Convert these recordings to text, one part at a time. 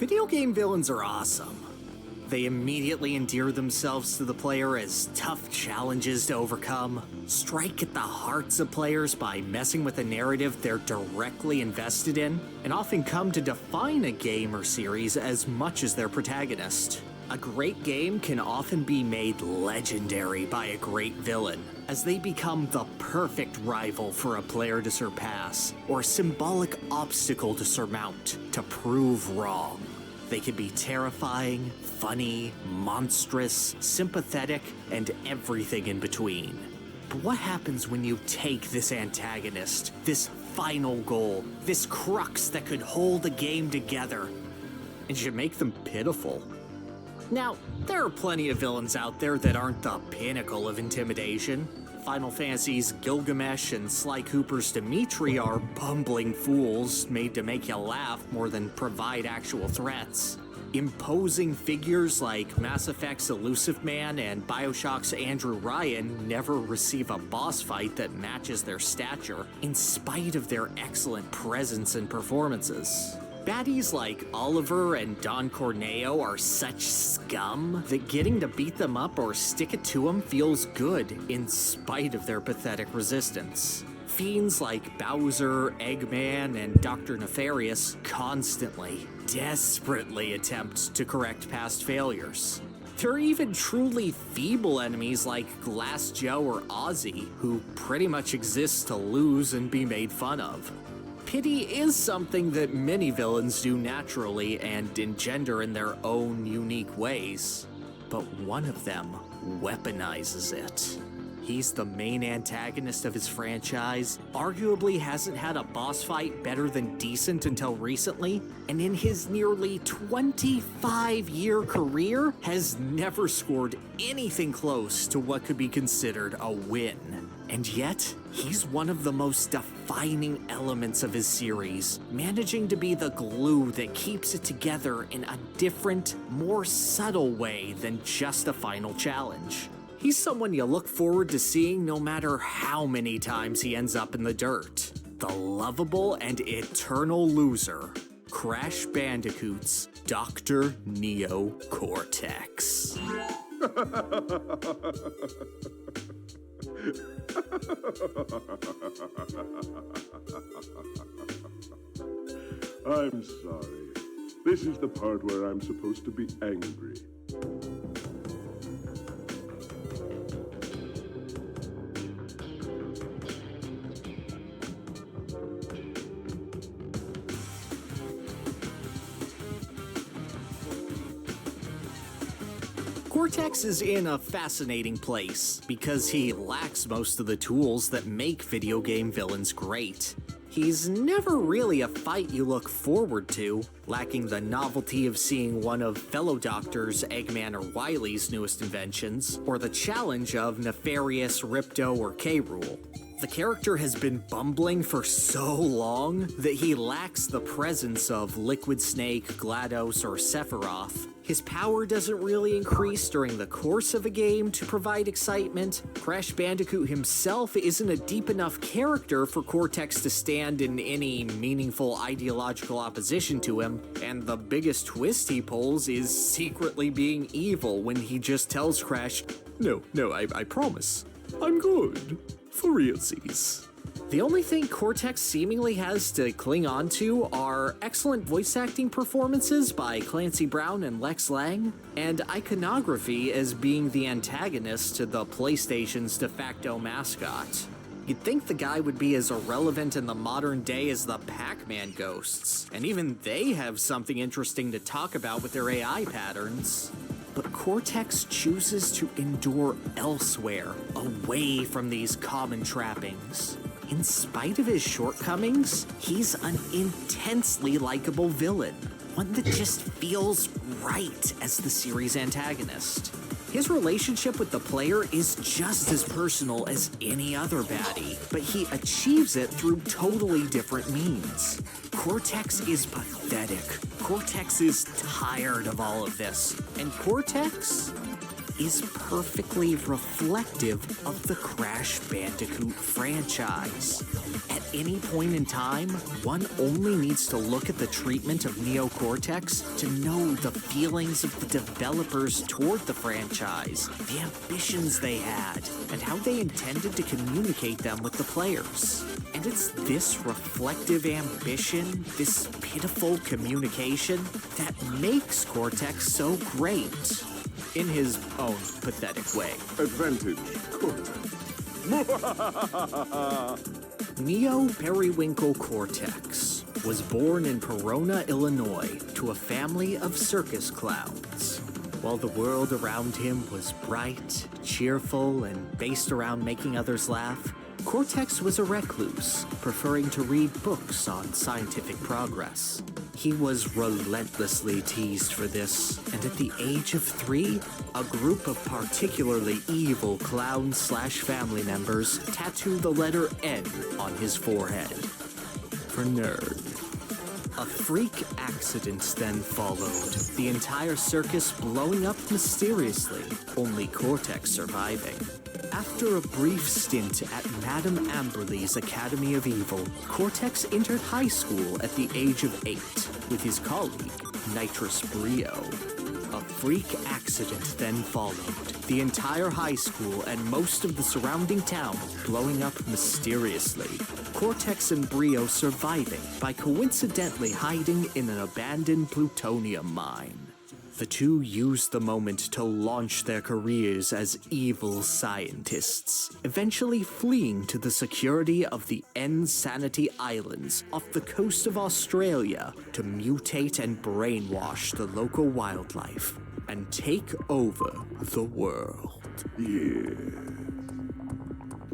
Video game villains are awesome. They immediately endear themselves to the player as tough challenges to overcome, strike at the hearts of players by messing with a narrative they're directly invested in, and often come to define a game or series as much as their protagonist. A great game can often be made legendary by a great villain, as they become the perfect rival for a player to surpass, or a symbolic obstacle to surmount, to prove wrong. They can be terrifying, funny, monstrous, sympathetic, and everything in between. But what happens when you take this antagonist, this final goal, this crux that could hold a game together, and you make them pitiful? Now, there are plenty of villains out there that aren't the pinnacle of intimidation. Final Fantasy's Gilgamesh and Sly Cooper's Dimitri are bumbling fools made to make you laugh more than provide actual threats. Imposing figures like Mass Effect's Elusive Man and BioShock's Andrew Ryan never receive a boss fight that matches their stature, in spite of their excellent presence and performances. Baddies like Oliver and Don Corneo are such scum that getting to beat them up or stick it to them feels good in spite of their pathetic resistance. Fiends like Bowser, Eggman, and Dr. Nefarious constantly, desperately attempt to correct past failures. There are even truly feeble enemies like Glass Joe or Ozzy, who pretty much exist to lose and be made fun of. Pity is something that many villains do naturally and engender in their own unique ways, but one of them weaponizes it. He's the main antagonist of his franchise, arguably hasn't had a boss fight better than decent until recently, and in his nearly 25-year career has never scored anything close to what could be considered a win. And yet, he's one of the most defining elements of his series, managing to be the glue that keeps it together in a different, more subtle way than just a final challenge. He's someone you look forward to seeing no matter how many times he ends up in the dirt. The lovable and eternal loser, Crash Bandicoot's Dr. Neo Cortex. I'm sorry. This is the part where I'm supposed to be angry. Cortex is in a fascinating place because he lacks most of the tools that make video game villains great. He's never really a fight you look forward to, lacking the novelty of seeing one of fellow Doctors Eggman or Wily's newest inventions, or the challenge of Nefarious, Ripto, or K-Rool. The character has been bumbling for so long that he lacks the presence of Liquid Snake, GLaDOS, or Sephiroth. His power doesn't really increase during the course of a game to provide excitement. Crash Bandicoot himself isn't a deep enough character for Cortex to stand in any meaningful ideological opposition to him, and the biggest twist he pulls is secretly being evil when he just tells Crash, No, I promise. I'm good. For realsies. The only thing Cortex seemingly has to cling on to are excellent voice acting performances by Clancy Brown and Lex Lang, and iconography as being the antagonist to the PlayStation's de facto mascot. You'd think the guy would be as irrelevant in the modern day as the Pac-Man ghosts, and even they have something interesting to talk about with their AI patterns. But Cortex chooses to endure elsewhere, away from these common trappings. In spite of his shortcomings, he's an intensely likable villain, one that just feels right as the series' antagonist. His relationship with the player is just as personal as any other baddie, but he achieves it through totally different means. Cortex is pathetic. Cortex is tired of all of this. And Cortex is perfectly reflective of the Crash Bandicoot franchise. At any point in time, one only needs to look at the treatment of Neocortex to know the feelings of the developers toward the franchise, the ambitions they had, and how they intended to communicate them with the players. And it's this reflective ambition, this pitiful communication, that makes Cortex so great. In his own pathetic way. Advantage, Cortex. Neo Periwinkle Cortex was born in Corona, Illinois, to a family of circus clowns. While the world around him was bright, cheerful, and based around making others laugh, Cortex was a recluse, preferring to read books on scientific progress. He was relentlessly teased for this, and at the age of 3, a group of particularly evil clown/family members tattooed the letter N on his forehead. For nerd. A freak accident then followed, the entire circus blowing up mysteriously, only Cortex surviving. After a brief stint at Madame Amberley's Academy of Evil, Cortex entered high school at the age of 8 with his colleague, Nitrous Brio. A freak accident then followed, the entire high school and most of the surrounding town blowing up mysteriously. Cortex and Brio surviving by coincidentally hiding in an abandoned plutonium mine. The two used the moment to launch their careers as evil scientists, eventually fleeing to the security of the Insanity Islands off the coast of Australia to mutate and brainwash the local wildlife and take over the world. Yeah.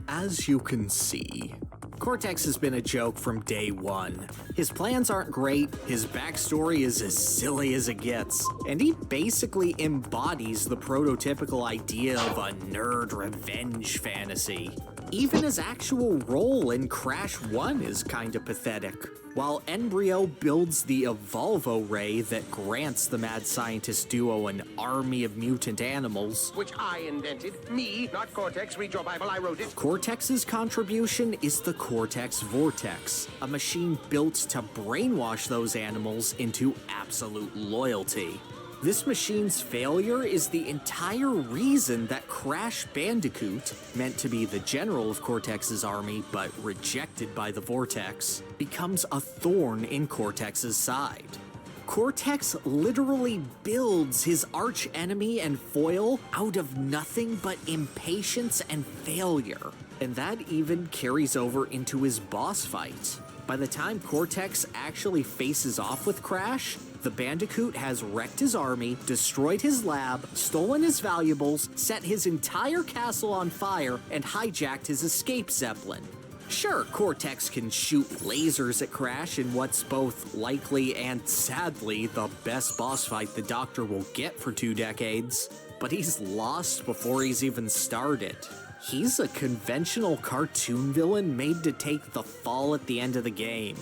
As you can see, Cortex has been a joke from day one. His plans aren't great, his backstory is as silly as it gets, and he basically embodies the prototypical idea of a nerd revenge fantasy. Even his actual role in Crash 1 is kinda pathetic. While Embryo builds the Evolvo Ray that grants the mad scientist duo an army of mutant animals, which I invented. Me, not Cortex. Read your Bible, I wrote it. Cortex's contribution is the Cortex Vortex, a machine built to brainwash those animals into absolute loyalty. This machine's failure is the entire reason that Crash Bandicoot, meant to be the general of Cortex's army but rejected by the Vortex, becomes a thorn in Cortex's side. Cortex literally builds his arch-enemy and foil out of nothing but impatience and failure. And that even carries over into his boss fight. By the time Cortex actually faces off with Crash, the Bandicoot has wrecked his army, destroyed his lab, stolen his valuables, set his entire castle on fire, and hijacked his escape zeppelin. Sure, Cortex can shoot lasers at Crash in what's both likely and sadly the best boss fight the Doctor will get for 2 decades, but he's lost before he's even started. He's a conventional cartoon villain made to take the fall at the end of the game.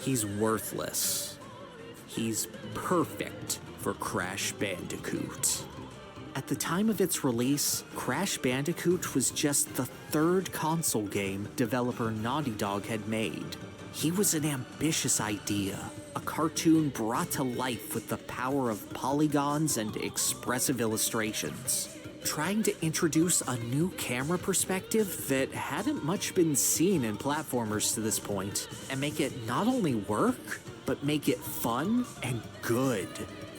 He's worthless. He's perfect for Crash Bandicoot. At the time of its release, Crash Bandicoot was just the 3rd console game developer Naughty Dog had made. He was an ambitious idea, a cartoon brought to life with the power of polygons and expressive illustrations, trying to introduce a new camera perspective that hadn't much been seen in platformers to this point, and make it not only work, but make it fun and good.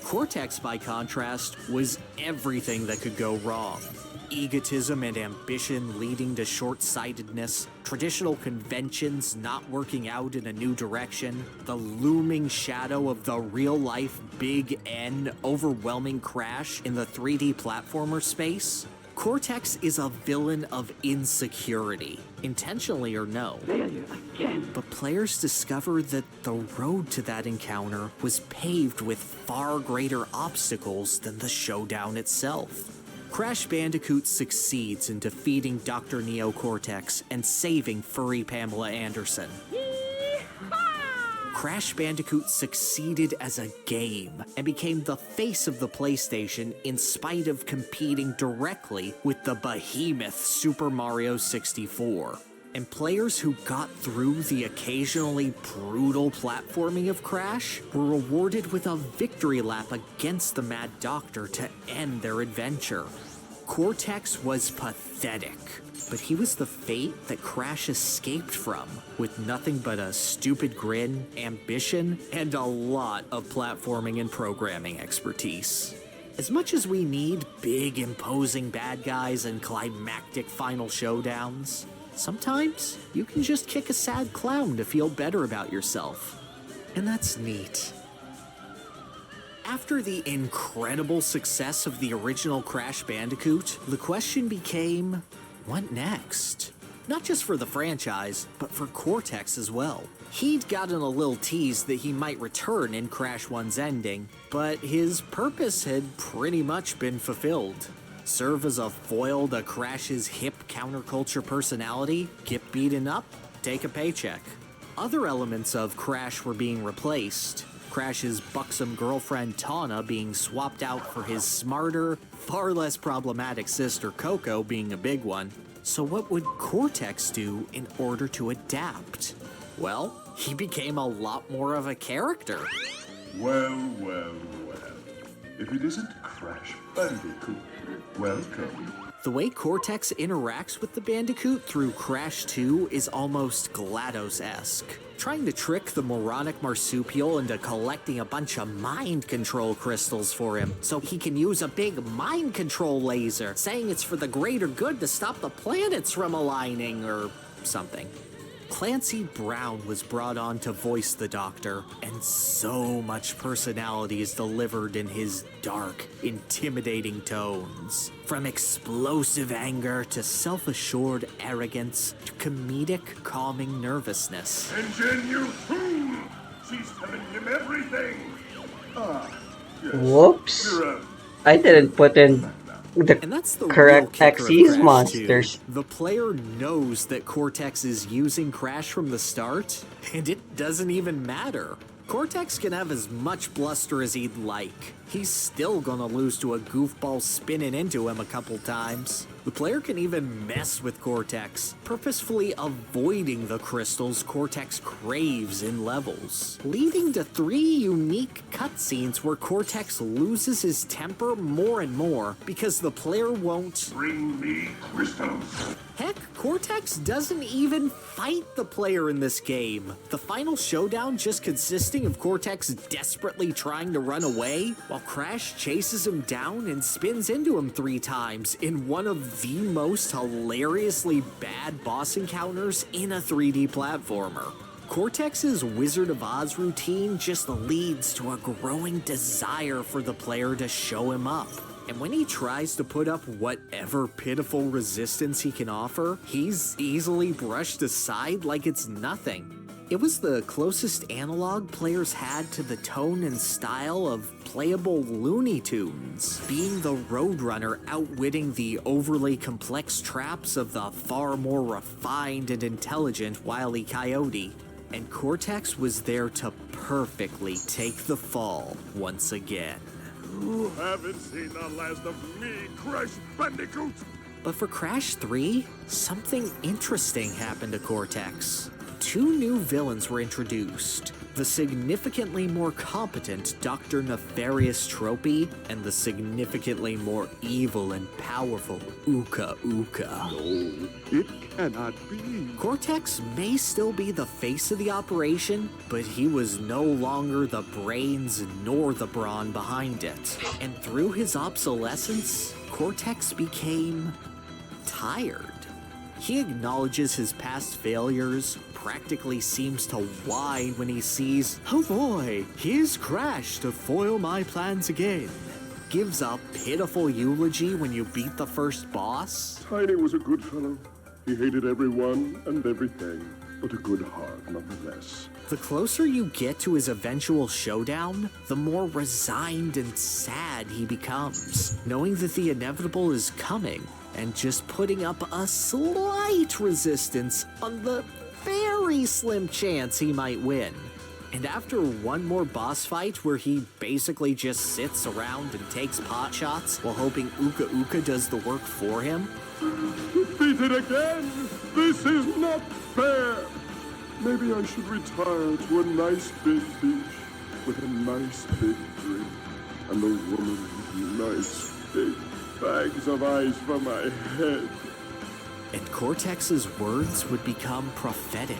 Cortex, by contrast, was everything that could go wrong. Egotism and ambition leading to short-sightedness, traditional conventions not working out in a new direction, the looming shadow of the real-life Big N overwhelming Crash in the 3D platformer space. Cortex is a villain of insecurity, intentionally or no. Failure again. But players discover that the road to that encounter was paved with far greater obstacles than the showdown itself. Crash Bandicoot succeeds in defeating Dr. Neo Cortex and saving furry Pamela Anderson. Crash Bandicoot succeeded as a game and became the face of the PlayStation in spite of competing directly with the behemoth Super Mario 64. and players who got through the occasionally brutal platforming of Crash were rewarded with a victory lap against the Mad Doctor to end their adventure. Cortex was pathetic, but he was the fate that Crash escaped from, with nothing but a stupid grin, ambition, and a lot of platforming and programming expertise. As much as we need big, imposing bad guys and climactic final showdowns, sometimes you can just kick a sad clown to feel better about yourself. And that's neat. After the incredible success of the original Crash Bandicoot, the question became, what next? Not just for the franchise, but for Cortex as well. He'd gotten a little tease that he might return in Crash 1's ending, but his purpose had pretty much been fulfilled. Serve as a foil to Crash's hip counterculture personality, get beaten up, take a paycheck. Other elements of Crash were being replaced. Crash's buxom girlfriend Tawna being swapped out for his smarter, far less problematic sister Coco being a big one. So what would Cortex do in order to adapt? Well, he became a lot more of a character. Well. If it isn't Crash Bandicoot, welcome. The way Cortex interacts with the Bandicoot through Crash 2 is almost GLaDOS-esque. Trying to trick the moronic marsupial into collecting a bunch of mind control crystals for him so he can use a big mind control laser, saying it's for the greater good to stop the planets from aligning or something. Clancy Brown was brought on to voice the Doctor, and so much personality is delivered in his dark, intimidating tones. From explosive anger to self-assured arrogance to comedic, calming nervousness. Engine, you fool! She's telling him everything! Yes. Whoops. You're I didn't put in the And that's the correct real kicker of Xyz Crash monsters. 2. The player knows that Cortex is using Crash from the start, and it doesn't even matter. Cortex can have as much bluster as he'd like. He's still gonna lose to a goofball spinning into him a couple times. The player can even mess with Cortex, purposefully avoiding the crystals Cortex craves in levels, leading to 3 unique cutscenes where Cortex loses his temper more and more because the player won't bring me crystals. Heck, Cortex doesn't even fight the player in this game. The final showdown just consisting of Cortex desperately trying to run away, while Crash chases him down and spins into him 3 times in one of the most hilariously bad boss encounters in a 3D platformer. Cortex's Wizard of Oz routine just leads to a growing desire for the player to show him up. And when he tries to put up whatever pitiful resistance he can offer, he's easily brushed aside like it's nothing. It was the closest analog players had to the tone and style of playable Looney Tunes, being the Roadrunner outwitting the overly complex traps of the far more refined and intelligent Wile E. Coyote. And Cortex was there to perfectly take the fall once again. You haven't seen the last of me, Crash Bandicoot! But for Crash 3, something interesting happened to Cortex. 2 new villains were introduced. The significantly more competent Dr. Nefarious Tropy and the significantly more evil and powerful Uka Uka. No, it cannot be. Cortex may still be the face of the operation, but he was no longer the brains nor the brawn behind it. And through his obsolescence, Cortex became tired. He acknowledges his past failures, practically seems to whine when he sees, oh boy, here's Crash to foil my plans again. Gives a pitiful eulogy when you beat the first boss. Tiny was a good fellow. He hated everyone and everything, but a good heart nonetheless. The closer you get to his eventual showdown, the more resigned and sad he becomes, knowing that the inevitable is coming, and just putting up a slight resistance on the very slim chance he might win. And after one more boss fight where he basically just sits around and takes pot shots while hoping Uka Uka does the work for him, Defeated again! This is not fair! Maybe I should retire to a nice big beach with a nice big drink and a woman with nice big bags of ice for my head. and Cortex's words would become prophetic.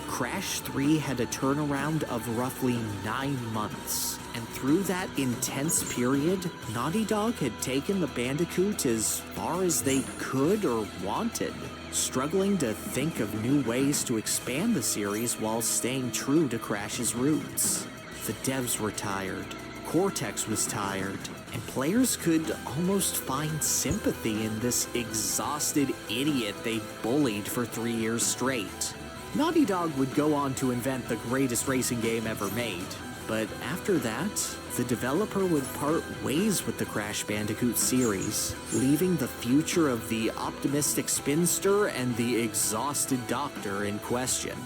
Crash 3 had a turnaround of roughly 9 months, and through that intense period, Naughty Dog had taken the Bandicoot as far as they could or wanted, struggling to think of new ways to expand the series while staying true to Crash's roots. The devs were tired, Cortex was tired, and players could almost find sympathy in this exhausted idiot they bullied for 3 years straight. Naughty Dog would go on to invent the greatest racing game ever made, but after that, the developer would part ways with the Crash Bandicoot series, leaving the future of the optimistic spinster and the exhausted doctor in question.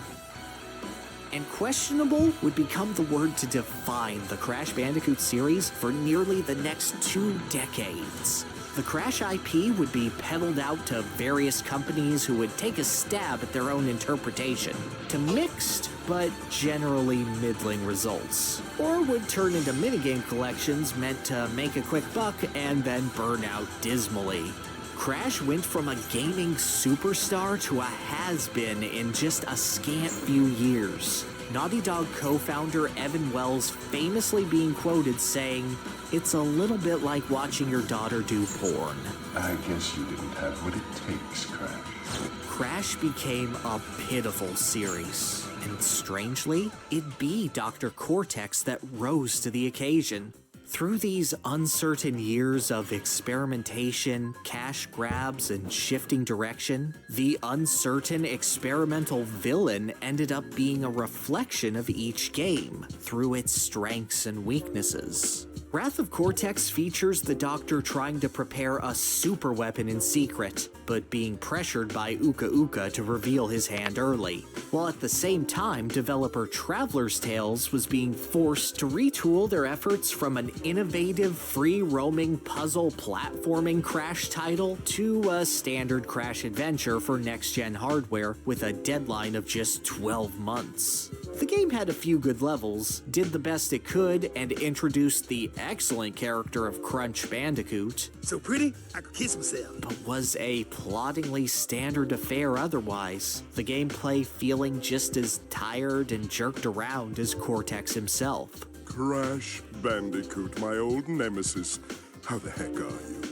And questionable would become the word to define the Crash Bandicoot series for nearly the next 2 decades. The Crash IP would be peddled out to various companies who would take a stab at their own interpretation, to mixed but generally middling results, or would turn into minigame collections meant to make a quick buck and then burn out dismally. Crash went from a gaming superstar to a has-been in just a scant few years. Naughty Dog co-founder Evan Wells famously being quoted saying, "It's a little bit like watching your daughter do porn." I guess you didn't have what it takes, Crash. Crash became a pitiful series, and strangely, it'd be Dr. Cortex that rose to the occasion. Through these uncertain years of experimentation, cash grabs, and shifting direction, the uncertain experimental villain ended up being a reflection of each game, through its strengths and weaknesses. Wrath of Cortex features the Doctor trying to prepare a super weapon in secret, but being pressured by Uka Uka to reveal his hand early, while at the same time developer Traveler's Tales was being forced to retool their efforts from an innovative free-roaming puzzle platforming Crash title to a standard Crash adventure for next-gen hardware with a deadline of just 12 months. The game had a few good levels, did the best it could, and introduced the excellent character of Crunch Bandicoot, So pretty, I could kiss myself. but was a ploddingly standard affair otherwise, the gameplay feeling just as tired and jerked around as Cortex himself. Crash Bandicoot, my old nemesis. How the heck are you?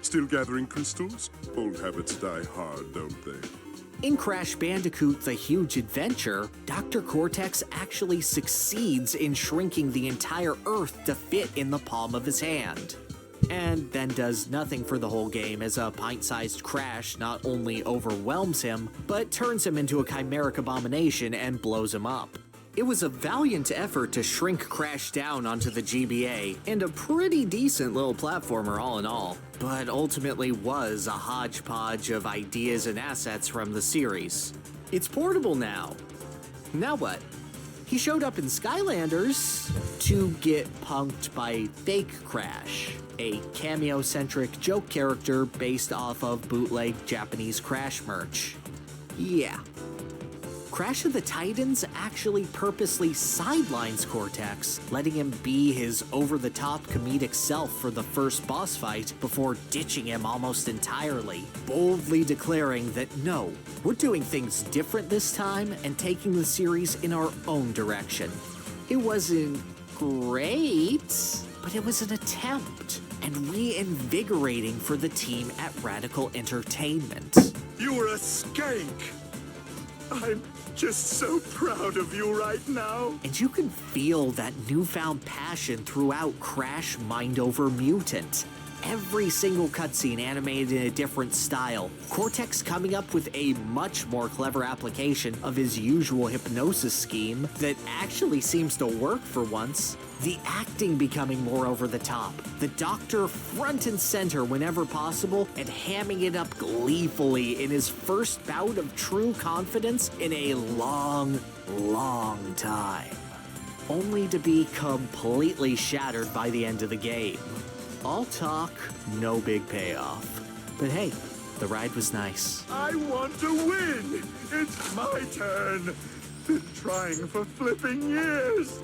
Still gathering crystals? Old habits die hard, don't they? In Crash Bandicoot The Huge Adventure, Dr. Cortex actually succeeds in shrinking the entire Earth to fit in the palm of his hand, and then does nothing for the whole game as a pint-sized Crash not only overwhelms him, but turns him into a chimeric abomination and blows him up. It was a valiant effort to shrink Crash down onto the GBA, and a pretty decent little platformer all in all, but ultimately was a hodgepodge of ideas and assets from the series. It's portable now. Now what? He showed up in Skylanders to get punked by Fake Crash, a cameo-centric joke character based off of bootleg Japanese Crash merch. Yeah. Crash of the Titans actually purposely sidelines Cortex, letting him be his over-the-top comedic self for the first boss fight before ditching him almost entirely, boldly declaring that no, we're doing things different this time and taking the series in our own direction. It wasn't great, but it was an attempt, and reinvigorating for the team at Radical Entertainment. You were a skank. I'm just so proud of you right now. And you can feel that newfound passion throughout Crash Mind Over Mutant. Every single cutscene animated in a different style, Cortex coming up with a much more clever application of his usual hypnosis scheme that actually seems to work for once, the acting becoming more over the top, the Doctor front and center whenever possible, and hamming it up gleefully in his first bout of true confidence in a long, long time. only to be completely shattered by the end of the game. All talk, no big payoff. But hey, the ride was nice. I want to win! It's my turn! Been trying for flipping years!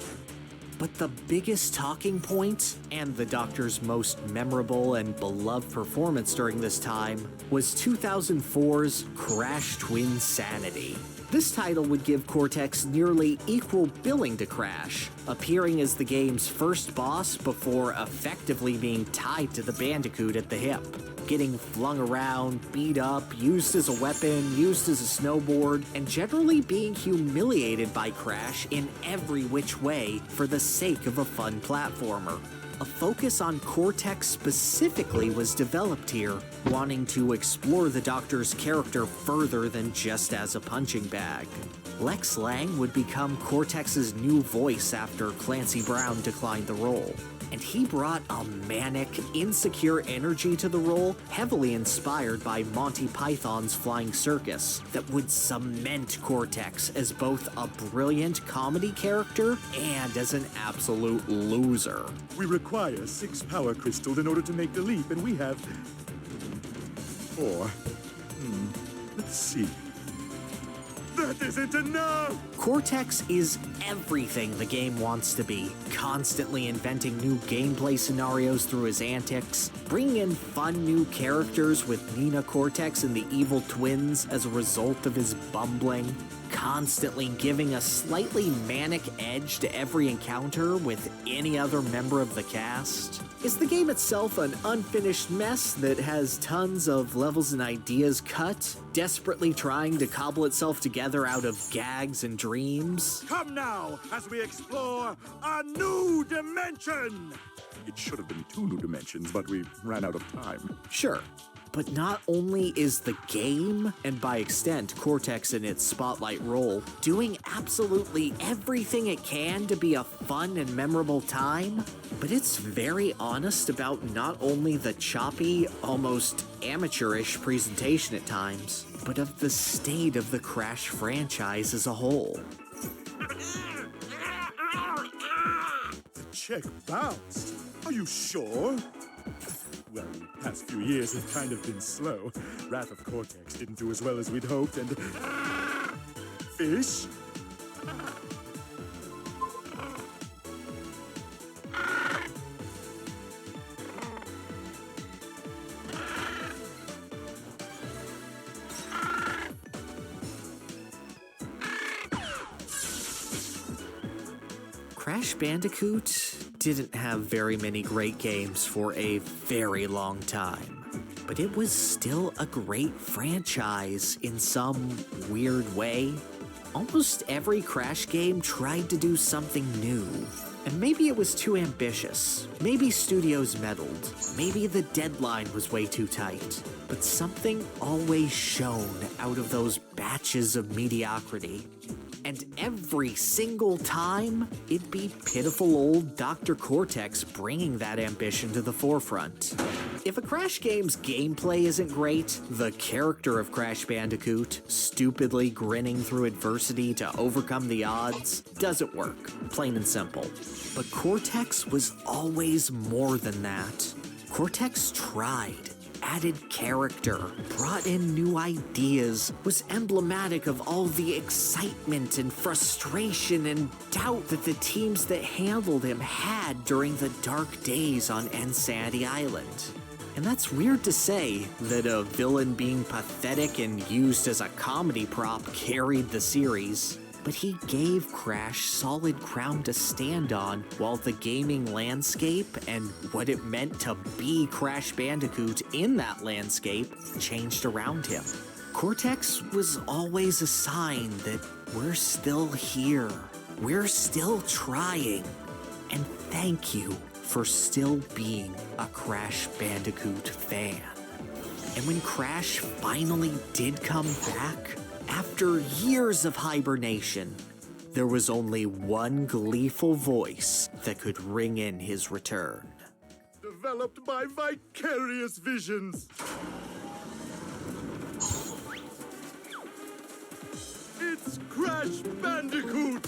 But the biggest talking point, and the Doctor's most memorable and beloved performance during this time, was 2004's Crash Twinsanity. This title would give Cortex nearly equal billing to Crash, appearing as the game's first boss before effectively being tied to the Bandicoot at the hip. Getting flung around, beat up, used as a weapon, used as a snowboard, and generally being humiliated by Crash in every which way for the sake of a fun platformer. A focus on Cortex specifically was developed here, wanting to explore the Doctor's character further than just as a punching bag. Lex Lang would become Cortex's new voice after Clancy Brown declined the role. And he brought a manic, insecure energy to the role, heavily inspired by Monty Python's Flying Circus, that would cement Cortex as both a brilliant comedy character and as an absolute loser. We require 6 power crystals in order to make the leap, and we have 4. Let's see. That isn't enough! Cortex is everything the game wants to be, constantly inventing new gameplay scenarios through his antics, bringing in fun new characters with Nina Cortex and the evil twins as a result of his bumbling, constantly giving a slightly manic edge to every encounter with any other member of the cast. Is the game itself an unfinished mess that has tons of levels and ideas cut, desperately trying to cobble itself together out of gags and dreams? Come now, as we explore a new dimension! It should have been 2 new dimensions, but we ran out of time. Sure. But not only is the game, and by extent Cortex in its spotlight role, doing absolutely everything it can to be a fun and memorable time, but it's very honest about not only the choppy, almost amateurish presentation at times, but of the state of the Crash franchise as a whole. The check bounced. Are you sure? Well, the past few years have kind of been slow. Wrath of Cortex didn't do as well as we'd hoped, and... Fish? Crash Bandicoot didn't have very many great games for a very long time, but it was still a great franchise in some weird way. Almost every Crash game tried to do something new, and maybe it was too ambitious, maybe studios meddled, maybe the deadline was way too tight, but something always shone out of those batches of mediocrity. And every single time, it'd be pitiful old Dr. Cortex bringing that ambition to the forefront. If a Crash game's gameplay isn't great, the character of Crash Bandicoot, stupidly grinning through adversity to overcome the odds, doesn't work, plain and simple. But Cortex was always more than that. Cortex tried, added character, brought in new ideas, was emblematic of all the excitement and frustration and doubt that the teams that handled him had during the dark days on Insanity Island. And that's weird to say, that a villain being pathetic and used as a comedy prop carried the series. But he gave Crash solid ground to stand on while the gaming landscape and what it meant to be Crash Bandicoot in that landscape changed around him. Cortex was always a sign that we're still here, we're still trying, and thank you for still being a Crash Bandicoot fan. And when Crash finally did come back, after years of hibernation, there was only one gleeful voice that could ring in his return. Developed by vicarious visions. It's Crash Bandicoot!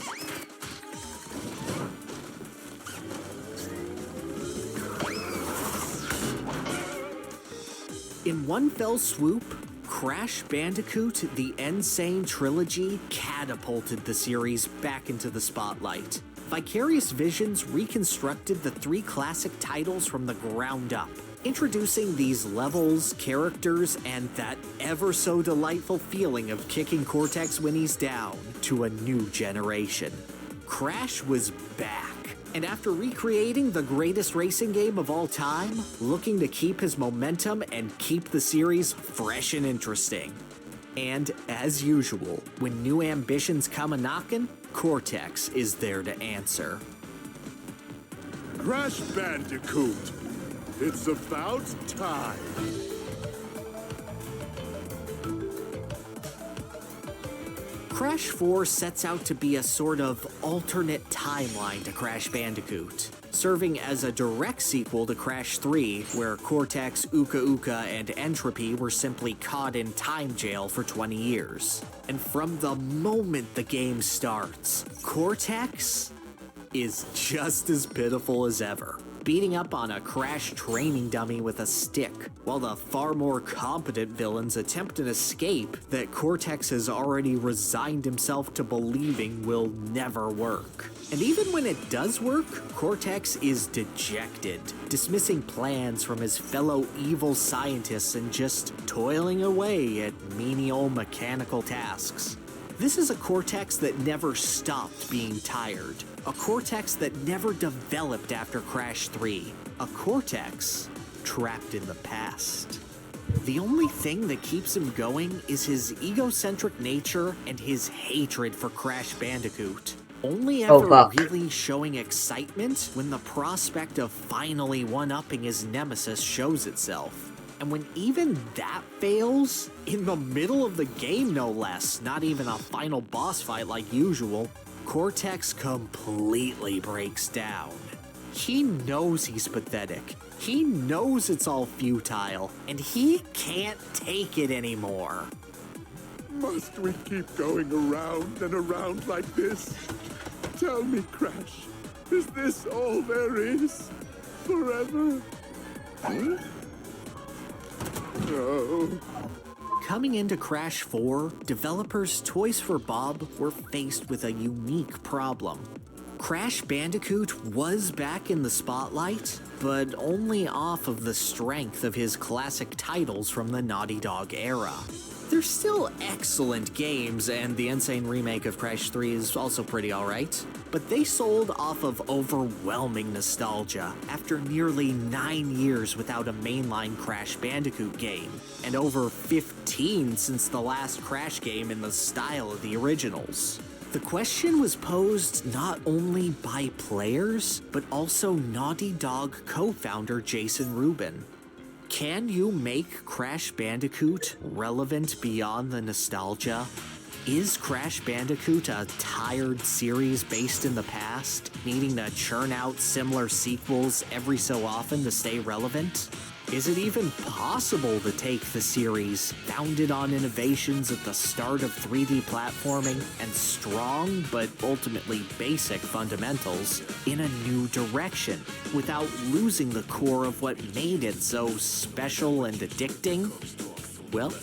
one fell swoop, Crash Bandicoot The Insane Trilogy catapulted the series back into the spotlight. Vicarious Visions reconstructed the three classic titles from the ground up, introducing these levels, characters, and that ever so delightful feeling of kicking Cortex when he's down to a new generation. Crash was back, and after recreating the greatest racing game of all time, looking to keep his momentum and keep the series fresh and interesting. And as usual, when new ambitions come a-knockin', Cortex is there to answer. Crash Bandicoot, it's about time. Crash 4 sets out to be a sort of alternate timeline to Crash Bandicoot, serving as a direct sequel to Crash 3, where Cortex, Uka Uka, and Entropy were simply caught in time jail for 20 years. And from the moment the game starts, Cortex is just as pitiful as ever, beating up on a Crash training dummy with a stick, while the far more competent villains attempt an escape that Cortex has already resigned himself to believing will never work. And even when it does work, Cortex is dejected, dismissing plans from his fellow evil scientists and just toiling away at menial mechanical tasks. This is a Cortex that never stopped being tired, a Cortex that never developed after Crash 3, a Cortex trapped in the past. The only thing that keeps him going is his egocentric nature and his hatred for Crash Bandicoot, only ever really showing excitement when the prospect of finally one-upping his nemesis shows itself. And when even that fails, in the middle of the game no less, not even a final boss fight like usual, Cortex completely breaks down. He knows he's pathetic, he knows it's all futile, and he can't take it anymore. Must we keep going around and around like this? Tell me, Crash, is this all there is? Forever? Huh? No. Coming into Crash 4, developers Toys for Bob were faced with a unique problem. Crash Bandicoot was back in the spotlight, but only off of the strength of his classic titles from the Naughty Dog era. They're still excellent games, and the Insane remake of Crash 3 is also pretty alright, but they sold off of overwhelming nostalgia after nearly 9 years without a mainline Crash Bandicoot game, and over 15 since the last Crash game in the style of the originals. The question was posed not only by players, but also Naughty Dog co-founder Jason Rubin. Can you make Crash Bandicoot relevant beyond the nostalgia? Is Crash Bandicoot a tired series based in the past, needing to churn out similar sequels every so often to stay relevant? Is it even possible to take the series, founded on innovations at the start of 3D platforming and strong but ultimately basic fundamentals, in a new direction, without losing the core of what made it so special and addicting? Well,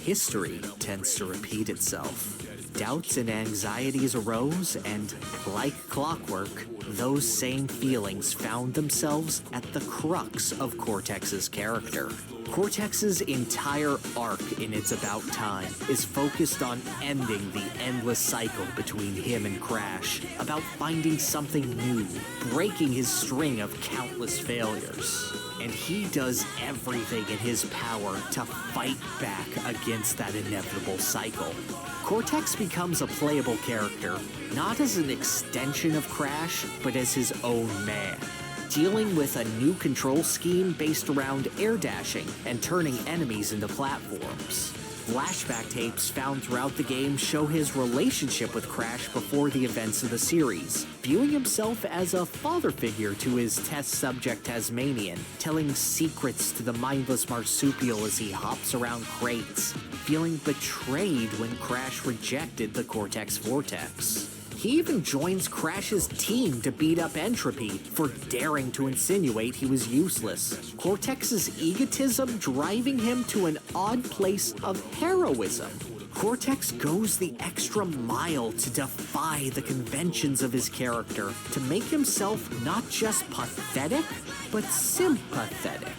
history tends to repeat itself. Doubts and anxieties arose, and like clockwork, those same feelings found themselves at the crux of Cortex's character. Cortex's entire arc in It's About Time is focused on ending the endless cycle between him and Crash, about finding something new, breaking his string of countless failures. And he does everything in his power to fight back against that inevitable cycle. Cortex becomes a playable character, not as an extension of Crash, but as his own man, dealing with a new control scheme based around air dashing and turning enemies into platforms. Flashback tapes found throughout the game show his relationship with Crash before the events of the series, viewing himself as a father figure to his test subject Tasmanian, telling secrets to the mindless marsupial as he hops around crates, feeling betrayed when Crash rejected the Cortex Vortex. He even joins Crash's team to beat up Entropy for daring to insinuate he was useless. Cortex's egotism driving him to an odd place of heroism. Cortex goes the extra mile to defy the conventions of his character, to make himself not just pathetic, but sympathetic.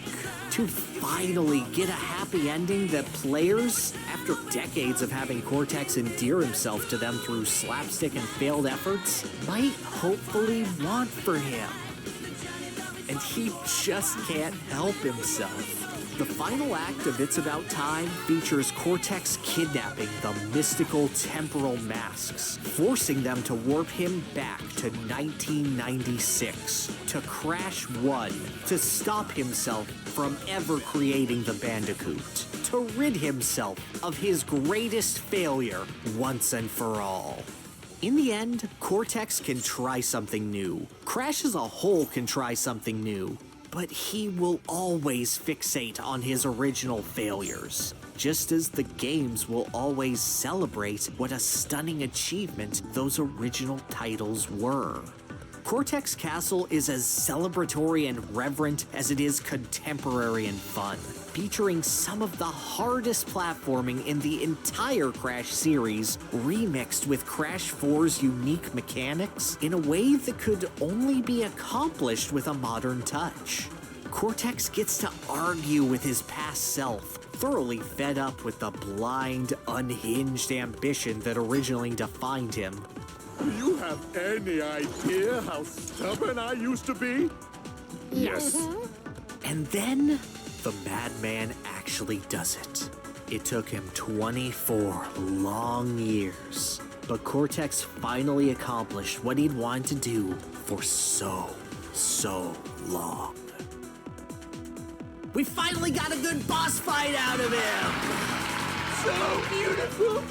To finally get a happy ending that players, after decades of having Cortex endear himself to them through slapstick and failed efforts, might hopefully want for him. And he just can't help himself. The final act of It's About Time features Cortex kidnapping the mystical temporal masks, forcing them to warp him back to 1996, to Crash 1, to stop himself from ever creating the Bandicoot, to rid himself of his greatest failure once and for all. In the end, Cortex can try something new. Crash as a whole can try something new. But he will always fixate on his original failures, just as the games will always celebrate what a stunning achievement those original titles were. Cortex Castle is as celebratory and reverent as it is contemporary and fun, featuring some of the hardest platforming in the entire Crash series, remixed with Crash 4's unique mechanics in a way that could only be accomplished with a modern touch. Cortex gets to argue with his past self, thoroughly fed up with the blind, unhinged ambition that originally defined him. Do you have any idea how stubborn I used to be? Yes. And then, the madman actually does it. It took him 24 long years, but Cortex finally accomplished what he'd wanted to do for so long. We finally got a good boss fight out of him! So beautiful!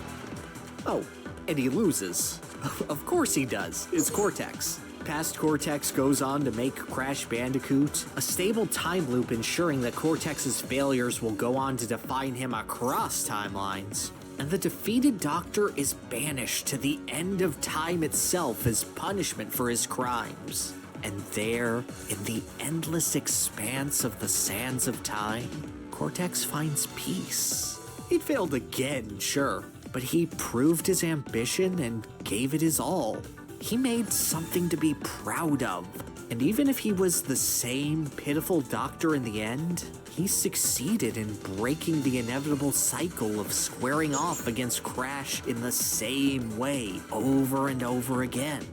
Oh, and he loses. Of course he does. It's Cortex. Past Cortex goes on to make Crash Bandicoot, a stable time loop ensuring that Cortex's failures will go on to define him across timelines. And the defeated Doctor is banished to the end of time itself as punishment for his crimes. And there, in the endless expanse of the sands of time, Cortex finds peace. He'd failed again, sure, but he proved his ambition and gave it his all. He made something to be proud of. And even if he was the same pitiful Doctor in the end, he succeeded in breaking the inevitable cycle of squaring off against Crash in the same way over and over again.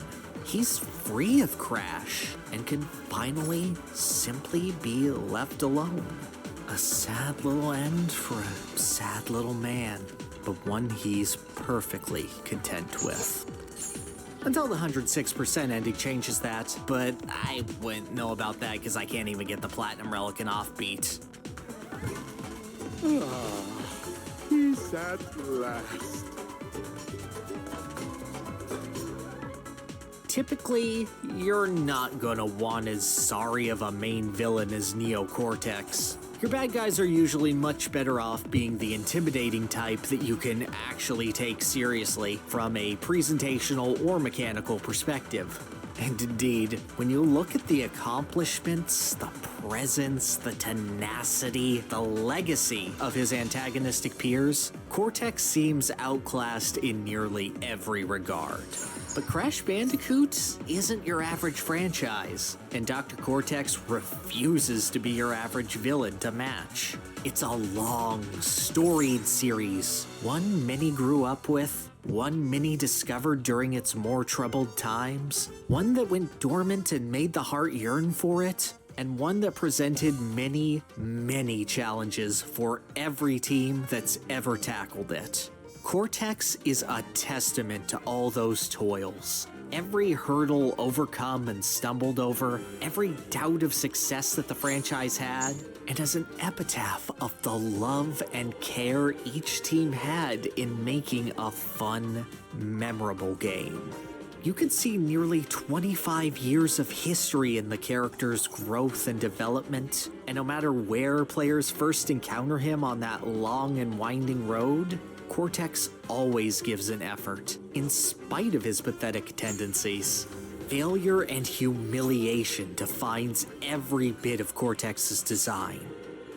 He's free of Crash and can finally simply be left alone. A sad little end for a sad little man, but one he's perfectly content with. Until the 106% ending changes that, but I wouldn't know about that because I can't even get the Platinum Relic in Offbeat. Peace at last. Typically, you're not gonna want as sorry of a main villain as Neo Cortex. Your bad guys are usually much better off being the intimidating type that you can actually take seriously from a presentational or mechanical perspective. And indeed, when you look at the accomplishments, the presence, the tenacity, the legacy of his antagonistic peers, Cortex seems outclassed in nearly every regard. But Crash Bandicoot isn't your average franchise, and Dr. Cortex refuses to be your average villain to match. It's a long, storied series, one many grew up with, one many discovered during its more troubled times, one that went dormant and made the heart yearn for it, and one that presented many challenges for every team that's ever tackled it. Cortex is a testament to all those toils. Every hurdle overcome and stumbled over, every doubt of success that the franchise had, and as an epitaph of the love and care each team had in making a fun, memorable game. You could see nearly 25 years of history in the character's growth and development, and no matter where players first encounter him on that long and winding road, Cortex always gives an effort, in spite of his pathetic tendencies. Failure and humiliation defines every bit of Cortex's design,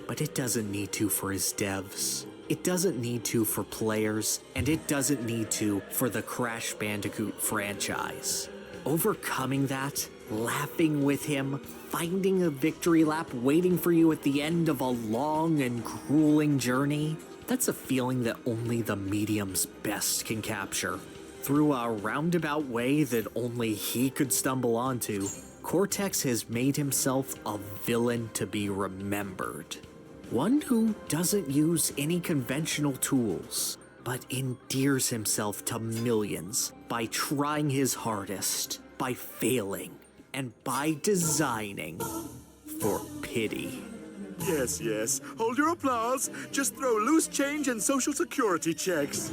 but it doesn't need to for his devs. It doesn't need to for players, and it doesn't need to for the Crash Bandicoot franchise. Overcoming that, laughing with him, finding a victory lap waiting for you at the end of a long and grueling journey, that's a feeling that only the medium's best can capture. Through a roundabout way that only he could stumble onto, Cortex has made himself a villain to be remembered. One who doesn't use any conventional tools, but endears himself to millions by trying his hardest, by failing, and by designing for pity. Yes, yes. Hold your applause. Just throw loose change and social security checks.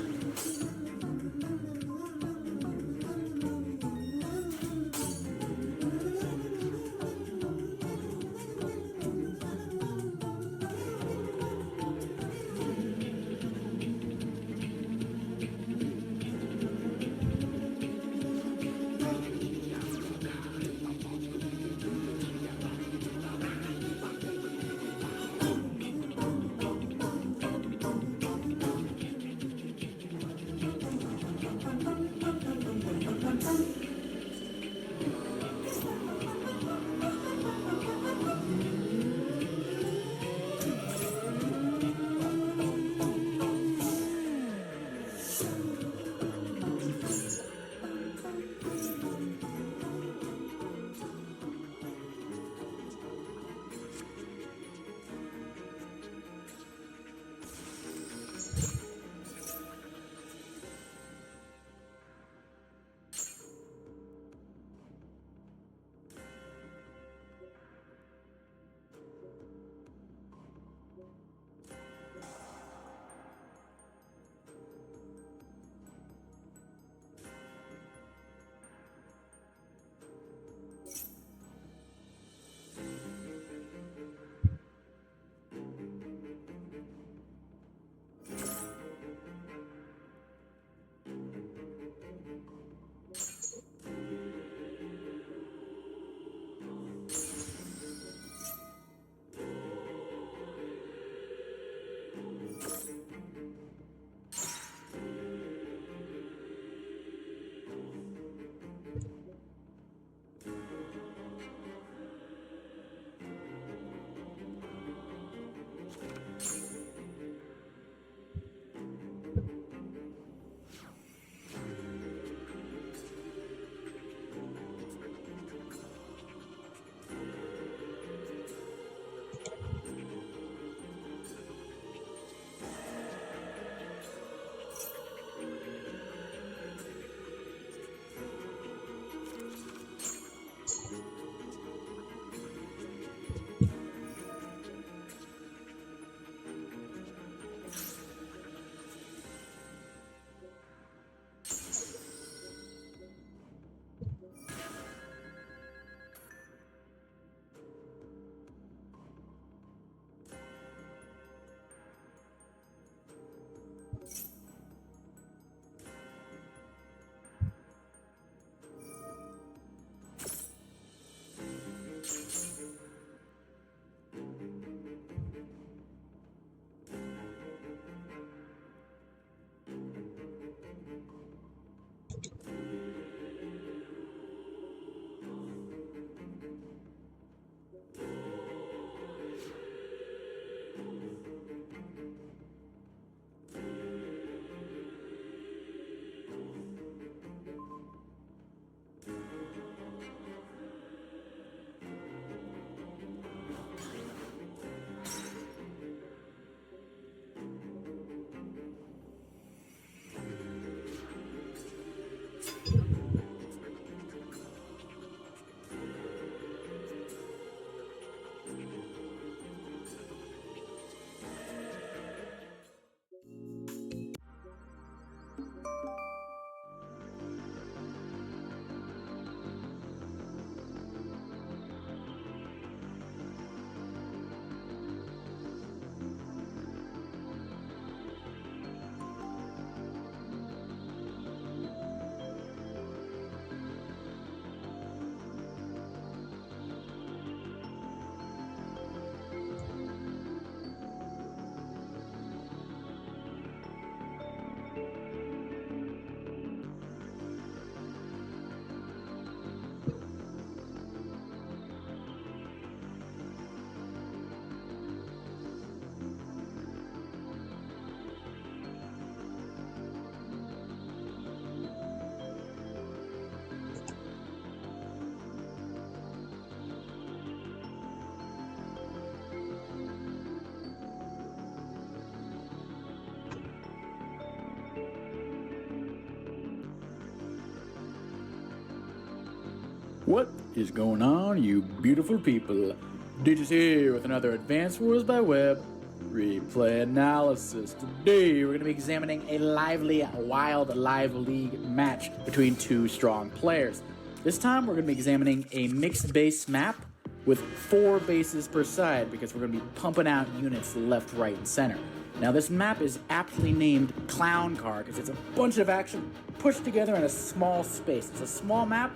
What is going on, you beautiful people? Digits here with another Advanced Wars by Web replay analysis. Today we're going to be examining a lively, wild, live league match between two strong players. This time we're going to be examining a mixed base map with 4 bases per side because we're going to be pumping out units left, right, and center. Now this map is aptly named Clown Car because it's a bunch of action pushed together in a small space. It's a small map,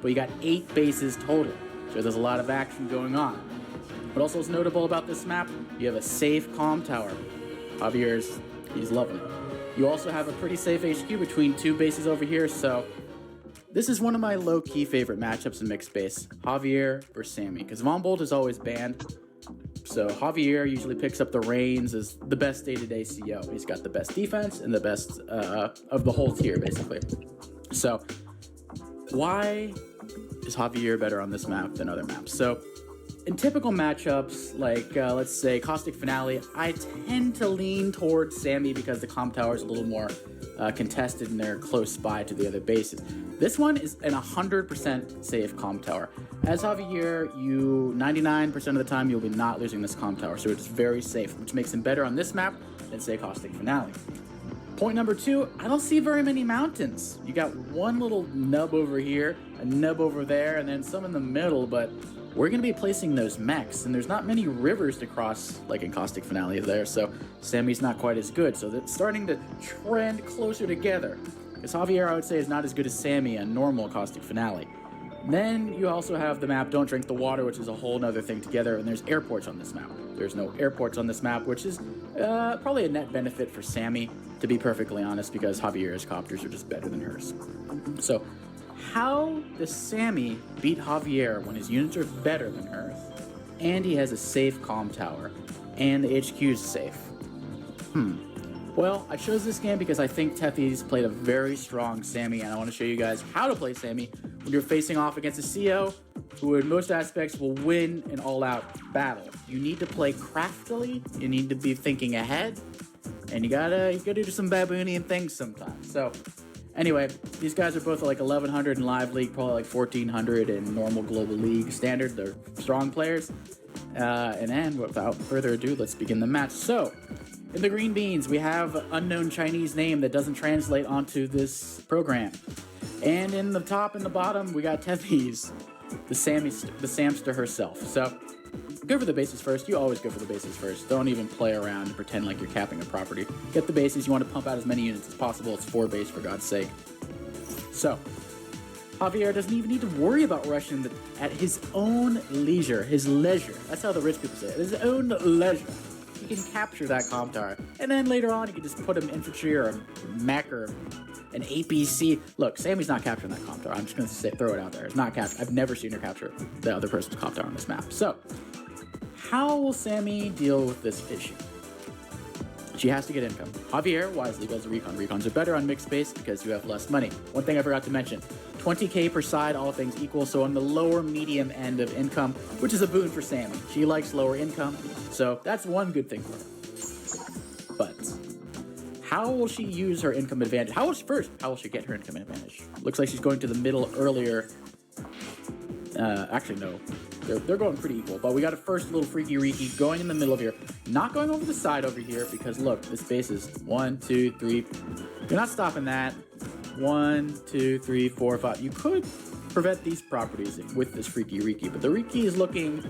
but you got 8 bases total, so there's a lot of action going on. What also is notable about this map, you have a safe comm tower. Javier's, he's loving it. You also have a pretty safe HQ between 2 bases over here, so this is one of my low-key favorite matchups in mixed base, Javier versus Sammy, because Von Bolt is always banned, so Javier usually picks up the reins as the best day-to-day CO. He's got the best defense and the best of the whole tier, basically. So, why is Javier better on this map than other maps? So, in typical matchups, like let's say Caustic Finale, I tend to lean towards Sammy because the comm tower is a little more contested and they're close by to the other bases. This one is an 100% safe comm tower. As Javier, you 99% of the time you'll be not losing this comm tower, so it's very safe, which makes him better on this map than say Caustic Finale. Point number 2, I don't see very many mountains. You got one little nub over here, a nub over there, and then some in the middle, but we're going to be placing those mechs, and there's not many rivers to cross, like in Caustic Finale there, so Sammy's not quite as good, so it's starting to trend closer together. Because Javier, I would say, is not as good as Sammy in normal Caustic Finale. Then you also have the map Don't Drink the Water, which is a whole nother thing together, and there's airports on this map. There's no airports on this map, which is probably a net benefit for Sammy, to be perfectly honest, because Javier's copters are just better than hers. So, how does Sammy beat Javier when his units are better than hers, and he has a safe comm tower, and the HQ is safe? Well, I chose this game because I think Tethy's played a very strong Sammy, and I want to show you guys how to play Sammy when you're facing off against a CO who in most aspects will win an all-out battle. You need to play craftily, you need to be thinking ahead, and you gotta do some baboonian things sometimes. So, anyway, these guys are both like 1100 in Live League, probably like 1400 in normal Global League Standard. They're strong players. And then, without further ado, let's begin the match. So, in the green beans, we have unknown Chinese name that doesn't translate onto this program. And in the top and the bottom, we got Tethy's, the Samster herself. So, go for the bases first. You always go for the bases first. Don't even play around and pretend like you're capping a property. Get the bases. You want to pump out as many units as possible. It's 4 base, for God's sake. So, Javier doesn't even need to worry about rushing at his own leisure. His leisure. That's how the rich people say it. His own leisure. He can capture that comm tower. And then later on, you can just put him infantry or a mech or an APC. Look, Sammy's not capturing that comm tower. I'm just going to throw it out there. It's not captured. I've never seen her capture the other person's comm tower on this map. So, how will Sammy deal with this issue? She has to get income. Javier wisely builds a recon. Recons are better on mixed base because you have less money. One thing I forgot to mention, 20k per side, all things equal, so on the lower medium end of income, which is a boon for Sammy. She likes lower income, so that's one good thing for her. But how will she use her income advantage? How will she get her income advantage? Looks like she's going to the middle earlier. Actually, no. They're going pretty equal, but we got a first little freaky reeky going in the middle of here. Not going over the side over here because look, this base is 1, 2, 3. You're not stopping that. 1, 2, 3, 4, 5. You could prevent these properties with this freaky reeky, but the reeky is looking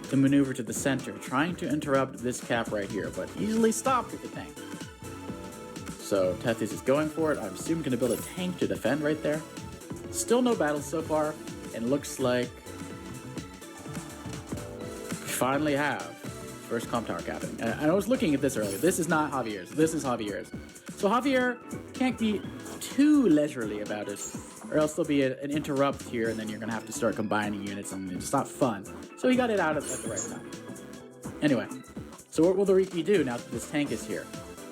to maneuver to the center, trying to interrupt this cap right here, but easily stopped with the tank. So Tethys is going for it. I'm assuming going to build a tank to defend right there. Still no battles so far, and looks like finally have first comm tower capping. And I was looking at this earlier. This is not Javier's. This is Javier's. So Javier can't be too leisurely about it, or else there'll be an interrupt here, and then you're gonna have to start combining units, and it's not fun. So he got it out at the right time. Anyway, so what will the Riki do now that this tank is here?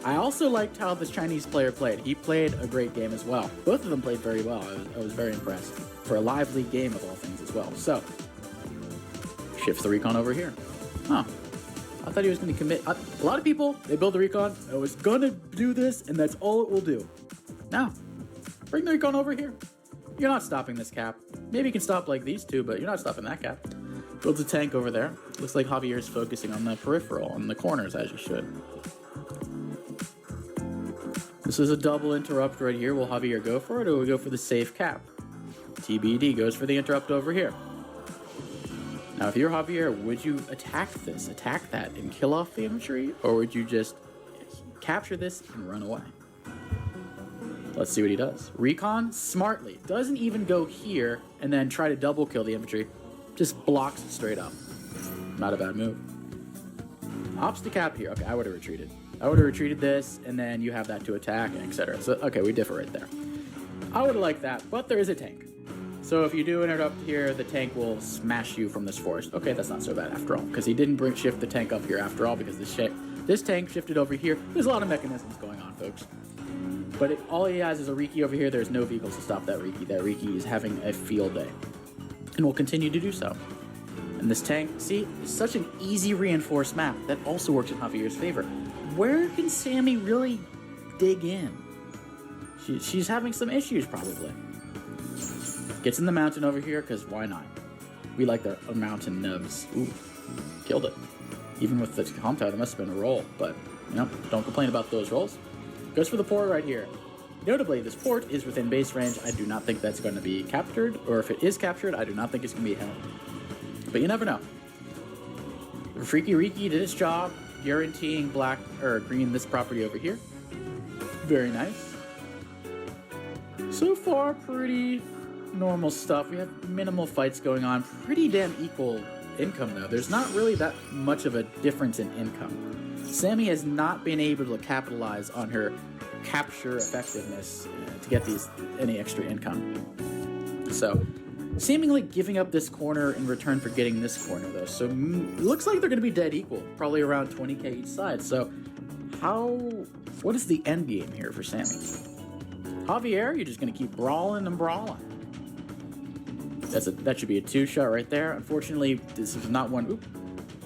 I also liked how this Chinese player played. He played a great game as well. Both of them played very well. I was very impressed. For a live league game of all things as well. So, shifts the recon over here. Huh. I thought he was going to commit. A lot of people, they build the recon. I was going to do this, and that's all it will do. Now, bring the recon over here. You're not stopping this cap. Maybe you can stop like these two, but you're not stopping that cap. Builds a tank over there. Looks like Javier's focusing on the peripheral, on the corners, as you should. This is a double interrupt right here. Will Javier go for it, or will we go for the safe cap? TBD goes for the interrupt over here. Now, if you're Javier, would you attack this, attack that, and kill off the infantry? Or would you just capture this and run away? Let's see what he does. Recon, smartly, doesn't even go here and then try to double kill the infantry. Just blocks it straight up. Not a bad move. Ops to cap here. Okay, I would have retreated. I would have retreated this, and then you have that to attack, and etc. So, okay, we differ right there. I would have liked that, but there is a tank. So if you do interrupt here, the tank will smash you from this forest. Okay, that's not so bad after all, because he didn't shift the tank up here after all, because this tank shifted over here. There's a lot of mechanisms going on, folks. But all he has is a Riki over here. There's no vehicles to stop that Riki. That Riki is having a field day, and will continue to do so. And this tank, see, is such an easy reinforced map that also works in Javier's favor. Where can Sammy really dig in? She's having some issues, probably. Gets in the mountain over here, because why not? We like the mountain nubs. Ooh, killed it. Even with the comp tower, there must have been a roll, but, you know, don't complain about those rolls. Goes for the port right here. Notably, this port is within base range. I do not think that's going to be captured, or if it is captured, I do not think it's going to be held. But you never know. Freaky Riki did its job, guaranteeing black or green this property over here. Very nice. So far, pretty normal stuff. We have minimal fights going on. Pretty damn equal income, though. There's not really that much of a difference in income. Sammy has not been able to capitalize on her capture effectiveness to get any extra income. So, seemingly giving up this corner in return for getting this corner, though. So, it looks like they're going to be dead equal. Probably around 20k each side. So, what is the end game here for Sammy? Javier, you're just going to keep brawling and brawling. That should be a 2-shot right there. Unfortunately, this was not one.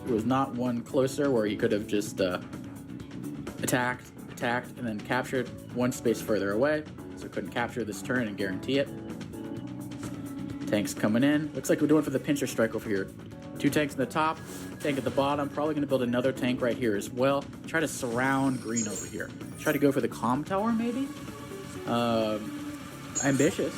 It was not one closer where he could have just attacked, and then captured one space further away. So couldn't capture this turn and guarantee it. Tanks coming in. Looks like we're doing for the pincher strike over here. 2 tanks in the top, tank at the bottom. Probably going to build another tank right here as well. Try to surround green over here. Try to go for the comm tower maybe. Ambitious.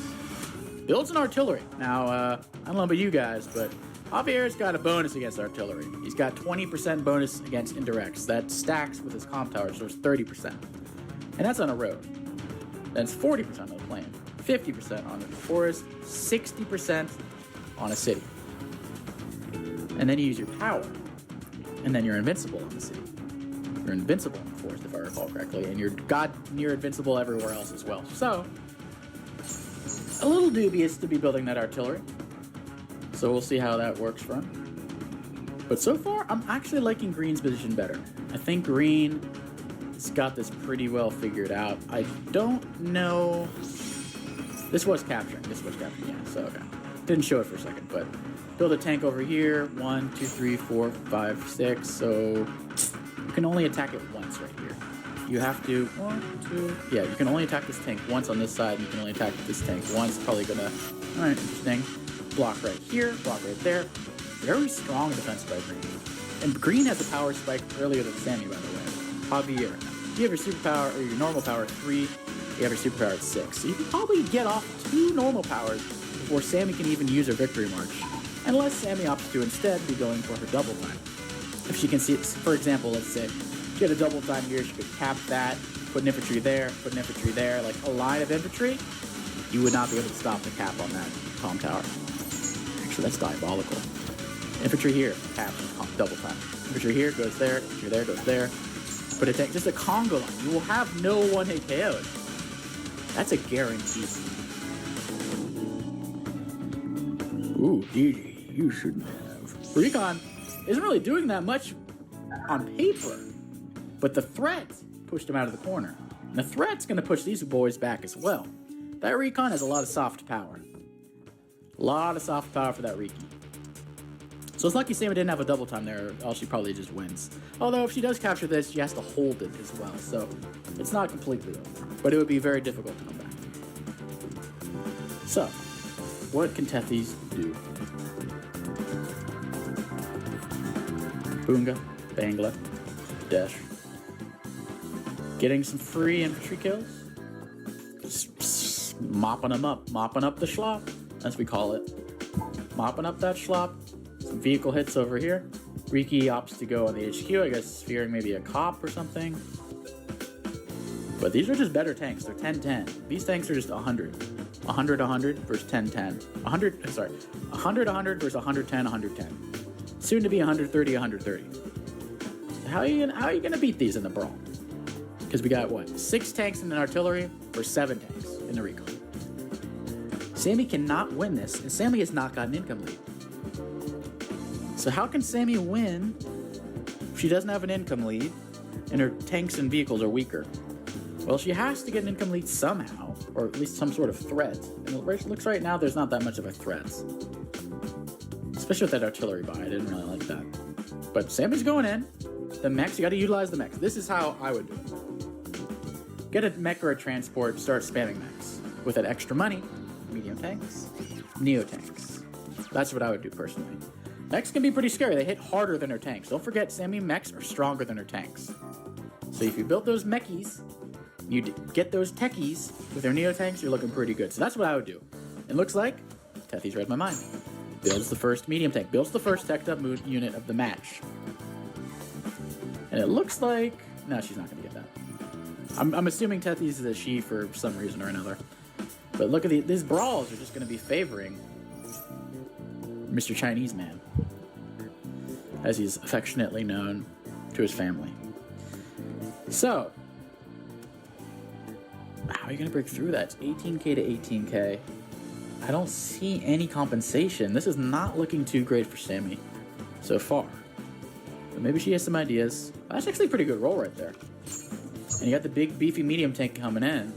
Builds an artillery. Now, I don't know about you guys, but Javier's got a bonus against artillery. He's got 20% bonus against indirects. That stacks with his comm tower, so it's 30%. And that's on a road. Then it's 40% on the plain, 50% on the forest, 60% on a city. And then you use your power, and then you're invincible in the city. You're invincible in the forest, if I recall correctly, and you're near invincible everywhere else as well. So, a little dubious to be building that artillery. So we'll see how that works for him. But so far, I'm actually liking green's position better. I think green has got this pretty well figured out. I don't know. This was capturing, yeah, so okay. Didn't show it for a second, but build a tank over here. 1, 2, 3, 4, 5, 6. So you can only attack it once right here. You have to, 1, 2, yeah, you can only attack this tank once on this side, and you can only attack this tank once. Probably gonna, all right, interesting. Block right here, block right there. Very strong defense by green. And green has a power spike earlier than Sammy, by the way. Javier. You have your superpower, or your normal power at 3. You have your superpower at 6. So you can probably get off 2 normal powers before Sammy can even use her victory march. Unless Sammy opts to instead be going for her double time. If she can see, for example, let's say, she had a double time here, she could cap that, put an infantry there, like a line of infantry, you would not be able to stop the cap on that comm tower. Actually, that's diabolical. Infantry here, cap, double time. Infantry here, goes there, infantry there, goes there. But a tank, just a Congo line, you will have no one-hit KOs. That's a guarantee. Ooh, GG, you shouldn't have. Recon isn't really doing that much on paper, but the threat pushed him out of the corner. And the threat's going to push these boys back as well. That Recon has a lot of soft power. A lot of soft power for that Riki. So it's lucky Sammy didn't have a double time there, or else she probably just wins. Although if she does capture this, she has to hold it as well, so it's not completely over. But it would be very difficult to come back. So, what can Tethys do? Boonga, Bangla, Dash. Getting some free infantry kills. Just mopping them up. Mopping up the schlop, as we call it. Mopping up that schlop. Some vehicle hits over here. Riki opts to go on the HQ, I guess fearing maybe a cop or something. But these are just better tanks. They're 10-10. These tanks are just 100. 100-100 versus 10-10. 100 versus 110-110. Soon to be 130-130. How are you gonna beat these in the brawl? Because we got what? 6 tanks in an artillery for 7 tanks in the recon. Sammy cannot win this, and Sammy has not got an income lead. So how can Sammy win if she doesn't have an income lead and her tanks and vehicles are weaker? Well, she has to get an income lead somehow, or at least some sort of threat. And it looks right now there's not that much of a threat. Especially with that artillery buy, I didn't really like that. But Sammy's going in. The mechs, you gotta utilize the mechs. This is how I would do it. Get a mech or a transport, start spamming mechs. With that extra money, medium tanks, neo tanks. That's what I would do personally. Mechs can be pretty scary. They hit harder than her tanks. Don't forget, Sammy mechs are stronger than her tanks. So if you build those mechies, you get those techies with their neo tanks, you're looking pretty good. So that's what I would do. It looks like Tethys read my mind. Builds the first medium tank. Builds the first teched up unit of the match. And it looks like... No, she's not going to get that. I'm assuming Tethys is a she for some reason or another. But look at these brawls are just going to be favoring Mr. Chinese Man, as he's affectionately known to his family. So, how are you going to break through that? It's 18k to 18k. I don't see any compensation. This is not looking too great for Sammy so far. But maybe she has some ideas. That's actually a pretty good roll right there. And you got the big beefy medium tank coming in.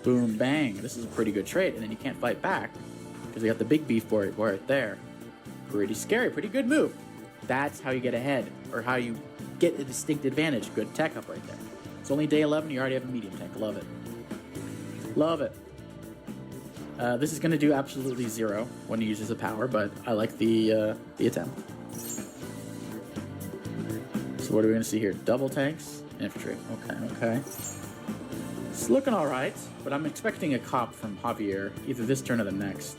Boom, bang. This is a pretty good trade. And then you can't fight back because you got the big beef boy right there. Pretty scary. Pretty good move. That's how you get ahead, or how you get a distinct advantage. Good tech up right there. It's only day 11. You already have a medium tank. Love it. Love it. This is going to do absolutely 0 when he uses the power, but I like the attempt. So what are we going to see here? Double tanks, infantry. Okay. It's looking all right, but I'm expecting a cop from Javier either this turn or the next.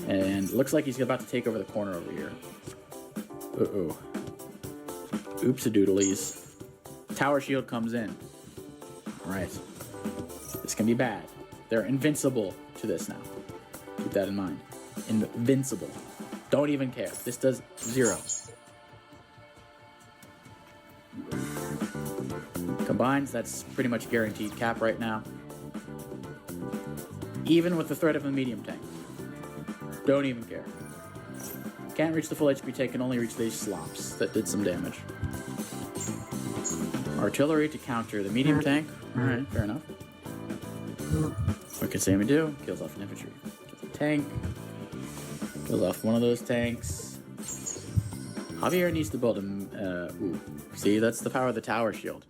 And it looks like he's about to take over the corner over here. Uh-oh. Oops-a-doodlies. Tower shield comes in. All right. This can be bad. They're invincible to this now. Keep that in mind. Invincible. Don't even care. This does 0. Combines, that's pretty much guaranteed cap right now. Even with the threat of a medium tank. Don't even care. Can't reach the full HP tank, can only reach these slops that did some damage. Artillery to counter the medium tank. Alright, fair enough. What can Sammy do? Kills off an infantry. Kills a tank. Kills off one of those tanks. Javier needs to build him. Ooh. See, that's the power of the tower shield.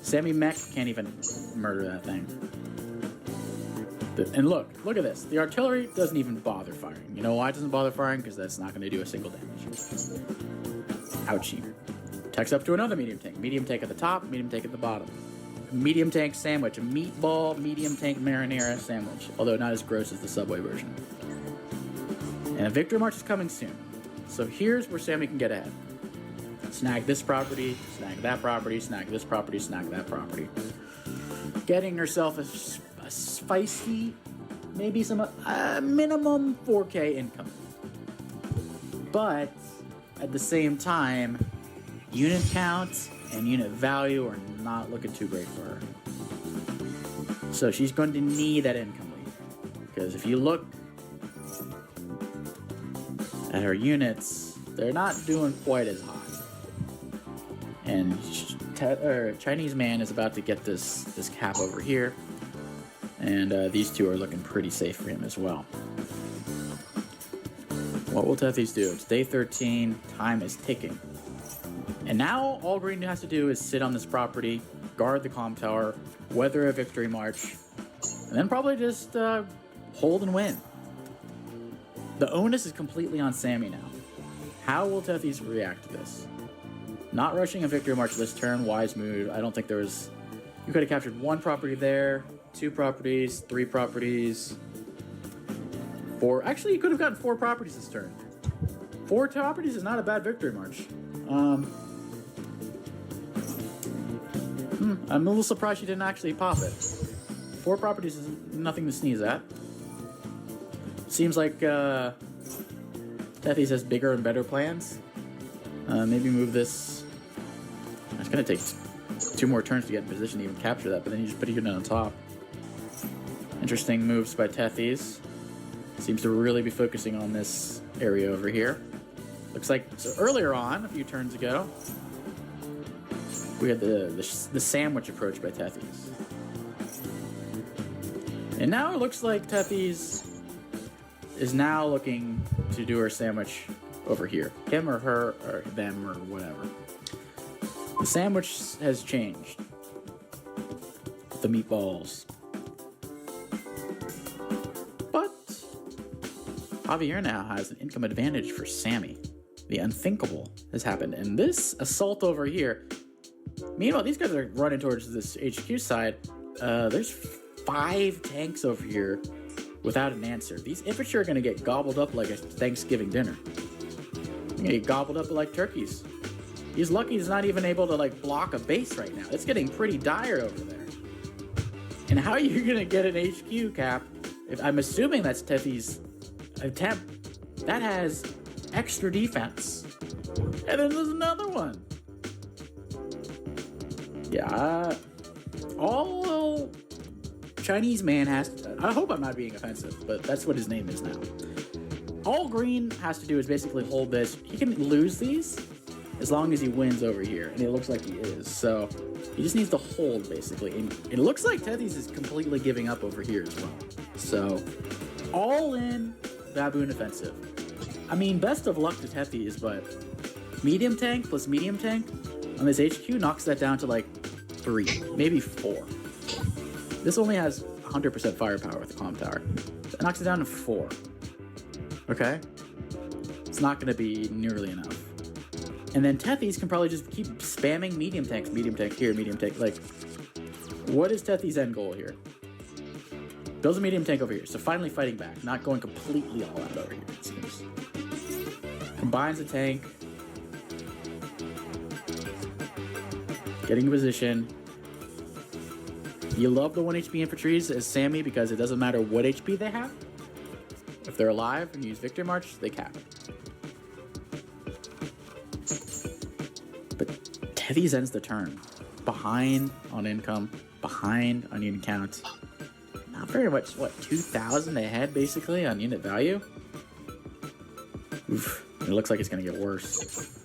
Sammy Mech can't even murder that thing. And look at this. The artillery doesn't even bother firing. You know why it doesn't bother firing? Because that's not going to do a single damage. Ouchie. Techs up to another medium tank. Medium tank at the top, medium tank at the bottom. Medium tank sandwich. A meatball medium tank marinara sandwich. Although not as gross as the Subway version. And a victory march is coming soon. So here's where Sammy can get ahead. Snag this property, snag that property, snag this property, snag that property. Getting herself a spicy, maybe some minimum 4k income. But at the same time, unit count and unit value are not looking too great for her. So she's going to need that income lead. Because if you look at her units, they're not doing quite as high. And Chinese Man is about to get this cap over here. And these two are looking pretty safe for him as well. What will Tethys do? It's day 13. Time is ticking. And now all Green has to do is sit on this property, guard the comm tower, weather a victory march, and then probably just hold and win. The onus is completely on Sammy now. How will Tethys react to this? Not rushing a victory march this turn, wise move. I don't think there was... You could have captured 1 property there, 2 properties, 3 properties, 4... Actually, you could have gotten 4 properties this turn. 4 properties is not a bad victory march. I'm a little surprised you didn't actually pop it. 4 properties is nothing to sneeze at. Seems like Tethys has bigger and better plans. Maybe move this. It's gonna take 2 more turns to get in position to even capture that, but then you just put it on top. Interesting moves by Tethys. Seems to really be focusing on this area over here. Looks like so earlier on, a few turns ago, we had the sandwich approach by Tethys. And now it looks like Tethys is now looking to do her sandwich over here. Him or her or them or whatever. The sandwich has changed. The meatballs. But Javier now has an income advantage for Sammy. The unthinkable has happened. And this assault over here, meanwhile, these guys are running towards this HQ side. There's 5 tanks over here without an answer. These infantry are going to get gobbled up like a Thanksgiving dinner. They're going to get gobbled up like turkeys. He's lucky he's not even able to like block a base right now. It's getting pretty dire over there. And how are you going to get an HQ, Cap? If I'm assuming that's Tethys' attempt. That has extra defense. And then there's another one. Yeah. All Chinese man has to, I hope I'm not being offensive, but that's what his name is now. All Green has to do is basically hold this. He can lose these as long as he wins over here, and it looks like he is. So he just needs to hold, basically. And it looks like Tethys is completely giving up over here as well. So all in Baboon offensive. I mean, best of luck to Tethys, but medium tank plus medium tank on this HQ knocks that down to like 3, maybe 4. This only has 100% firepower with the comm tower. So it knocks it down to 4. Okay? It's not going to be nearly enough. And then Tethys can probably just keep spamming medium tank here, medium tank. Like, what is Tethys' end goal here? Builds a medium tank over here. So finally fighting back, not going completely all out over here, it seems. Combines a tank. Getting in position. You love the 1 HP infantries as Sammy because it doesn't matter what HP they have. If they're alive and use Victory March, they cap. But Tethys ends the turn. Behind on income, behind on unit count. Not very much, what, 2,000 ahead basically on unit value? Oof, it looks like it's gonna get worse.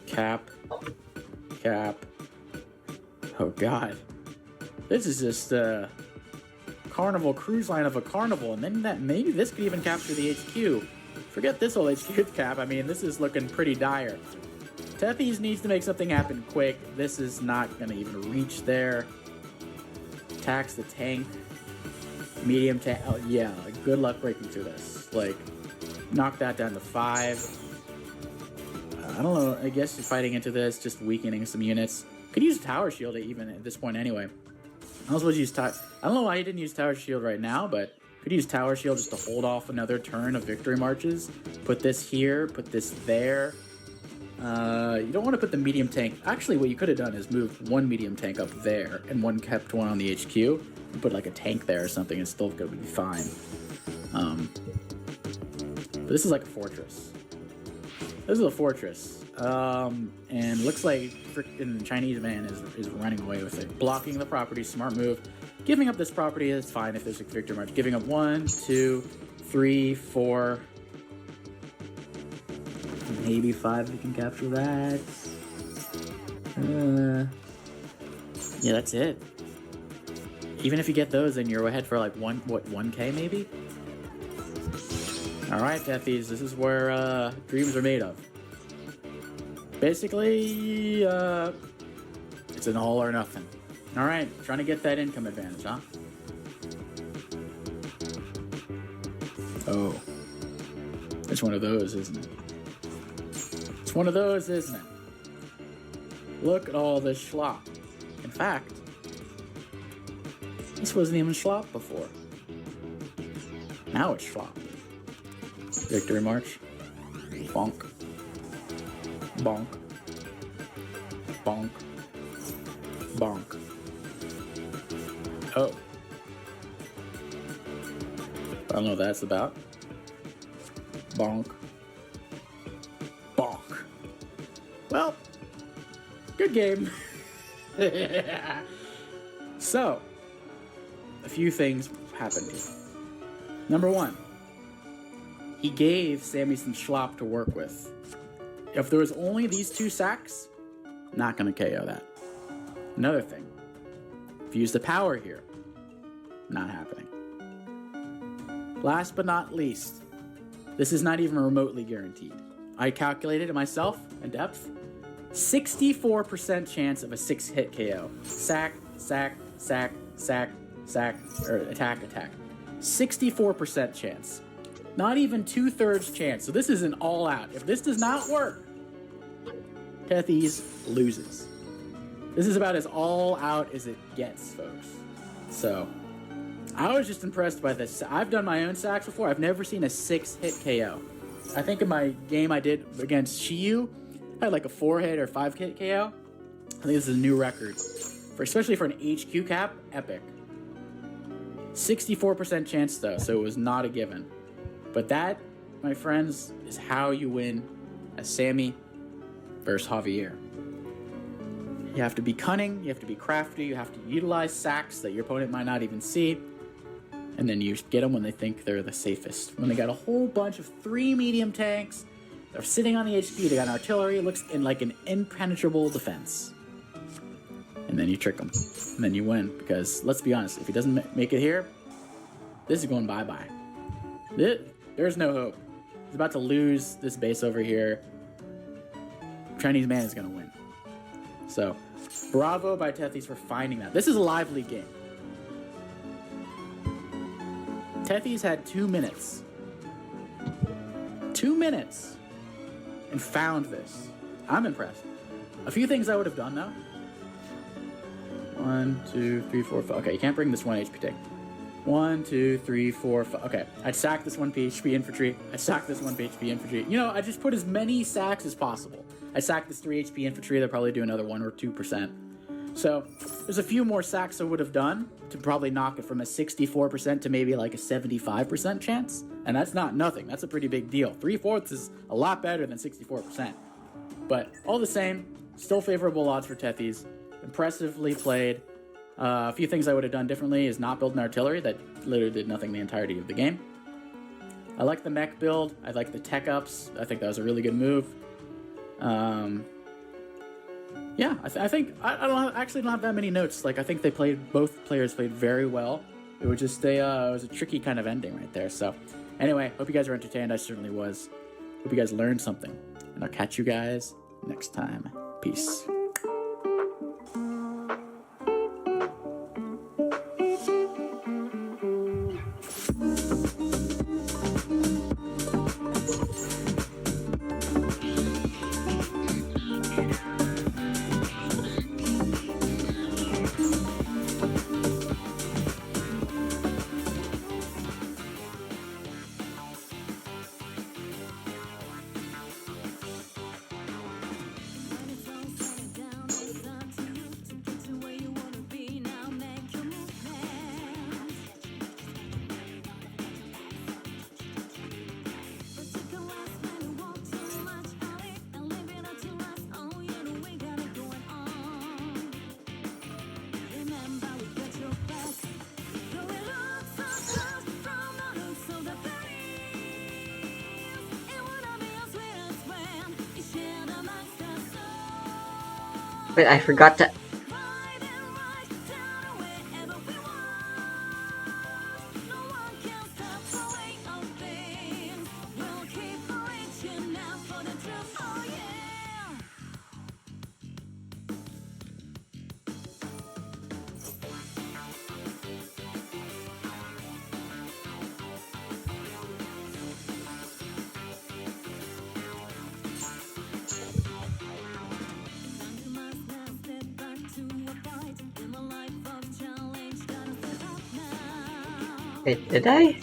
Cap. Oh god. This is just a Carnival cruise line of a carnival, and then that maybe this could even capture the HQ. Forget this whole HQ cap. I mean, this is looking pretty dire. Tethys needs to make something happen quick. This is not gonna even reach there. Tax the tank. Medium tank. Oh yeah, good luck breaking through this. Like, knock that down to 5. I don't know. I guess you're fighting into this, just weakening some units. Could use Tower Shield even at this point anyway. I was supposed to use I don't know why he didn't use Tower Shield right now, but could use Tower Shield just to hold off another turn of victory marches. Put this here, put this there. You don't want to put the medium tank. Actually, what you could have done is moved 1 medium tank up there and kept 1 on the HQ. And put like a tank there or something and still gonna be fine. But this is like a fortress. This is a fortress. And looks like freaking Chinese man is running away with it. Blocking the property, smart move. Giving up this property is fine if there's a victory march. Giving up 1, 2, 3, 4. Maybe 5 we can capture that. Yeah, that's it. Even if you get those, then you're ahead for like 1K maybe? Alright, Tethys, this is where dreams are made of. Basically, it's an all or nothing. Alright, trying to get that income advantage, huh? Oh. It's one of those, isn't it? It's one of those, isn't it? Look at all this schlop. In fact, this wasn't even schlop before. Now it's schlop. Victory March. Bonk. Bonk. Bonk. Bonk. Oh. I don't know what that's about. Bonk. Bonk. Well, good game. So, a few things happened here. Number one, he gave Sammy some schlop to work with. If there was only these 2 sacks, not gonna KO that. Another thing, if you use the power here, not happening. Last but not least, this is not even remotely guaranteed. I calculated it myself in depth. 64% chance of a 6-hit KO. Sack, sack, sack, sack, sack, or attack, attack. 64% chance. Not even 2/3 chance. So this is an all out. If this does not work, Tethys loses. This is about as all out as it gets, folks. So, I was just impressed by this. I've done my own sacks before. I've never seen a 6-hit KO. I think in my game I did against Shiyu, I had like a 4-hit or 5-hit KO. I think this is a new record. Especially for an HQ cap, epic. 64% chance though, so it was not a given. But that, my friends, is how you win a Sammy versus Javier. You have to be cunning, you have to be crafty, you have to utilize sacks that your opponent might not even see. And then you get them when they think they're the safest. When they got a whole bunch of 3 medium tanks, they're sitting on the HQ, they got an artillery, it looks like an impenetrable defense. And then you trick them. And then you win. Because, let's be honest, if he doesn't make it here, this is going bye-bye. There's no hope. He's about to lose this base over here. Chinese man is going to win. So, bravo by Tethys for finding that. This is a lively game. Tethys had 2 minutes. 2 minutes. And found this. I'm impressed. A few things I would have done, though. 1, 2, 3, 4, 5. Okay, you can't bring this 1 HP tank. 1, 2, 3, 4, 5. Okay, I'd sack this 1 HP infantry. I'd sack this 1 HP infantry. You know, I just put as many sacks as possible. I sack this 3 HP infantry. They'll probably do another 1 or 2%. So, there's a few more sacks I would have done to probably knock it from a 64% to maybe like a 75% chance. And that's not nothing. That's a pretty big deal. 3/4 is a lot better than 64%. But all the same, still favorable odds for Tethys. Impressively played. A few things I would have done differently is not build an artillery. That literally did nothing the entirety of the game. I like the mech build. I like the tech ups. I think that was a really good move. Yeah, I think I don't have that many notes. Like I think both players played very well. It was just it was a tricky kind of ending right there. So anyway, hope you guys were entertained. I certainly was. Hope you guys learned something, and I'll catch you guys next time. Peace. Wait, I forgot to... Wait, did I?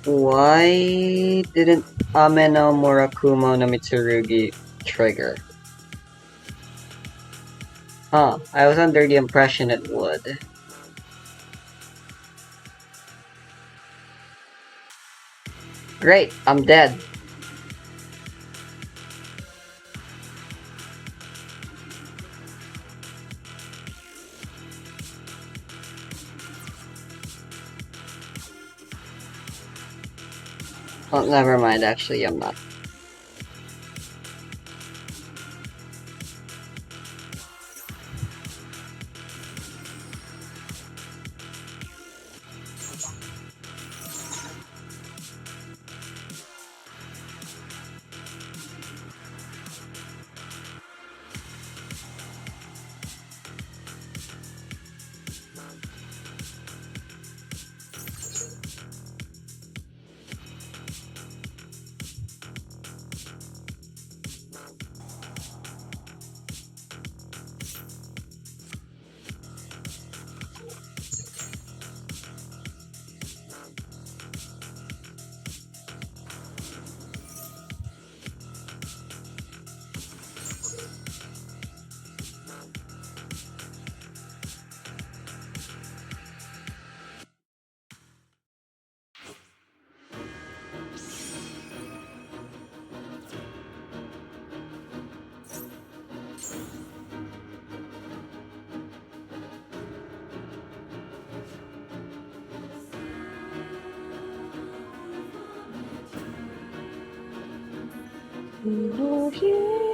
Why didn't Ame no Murakumo no Mitsurugi trigger? Huh, I was under the impression it would. Great, I'm dead. Oh, never mind, actually, I'm not. Oh, yeah.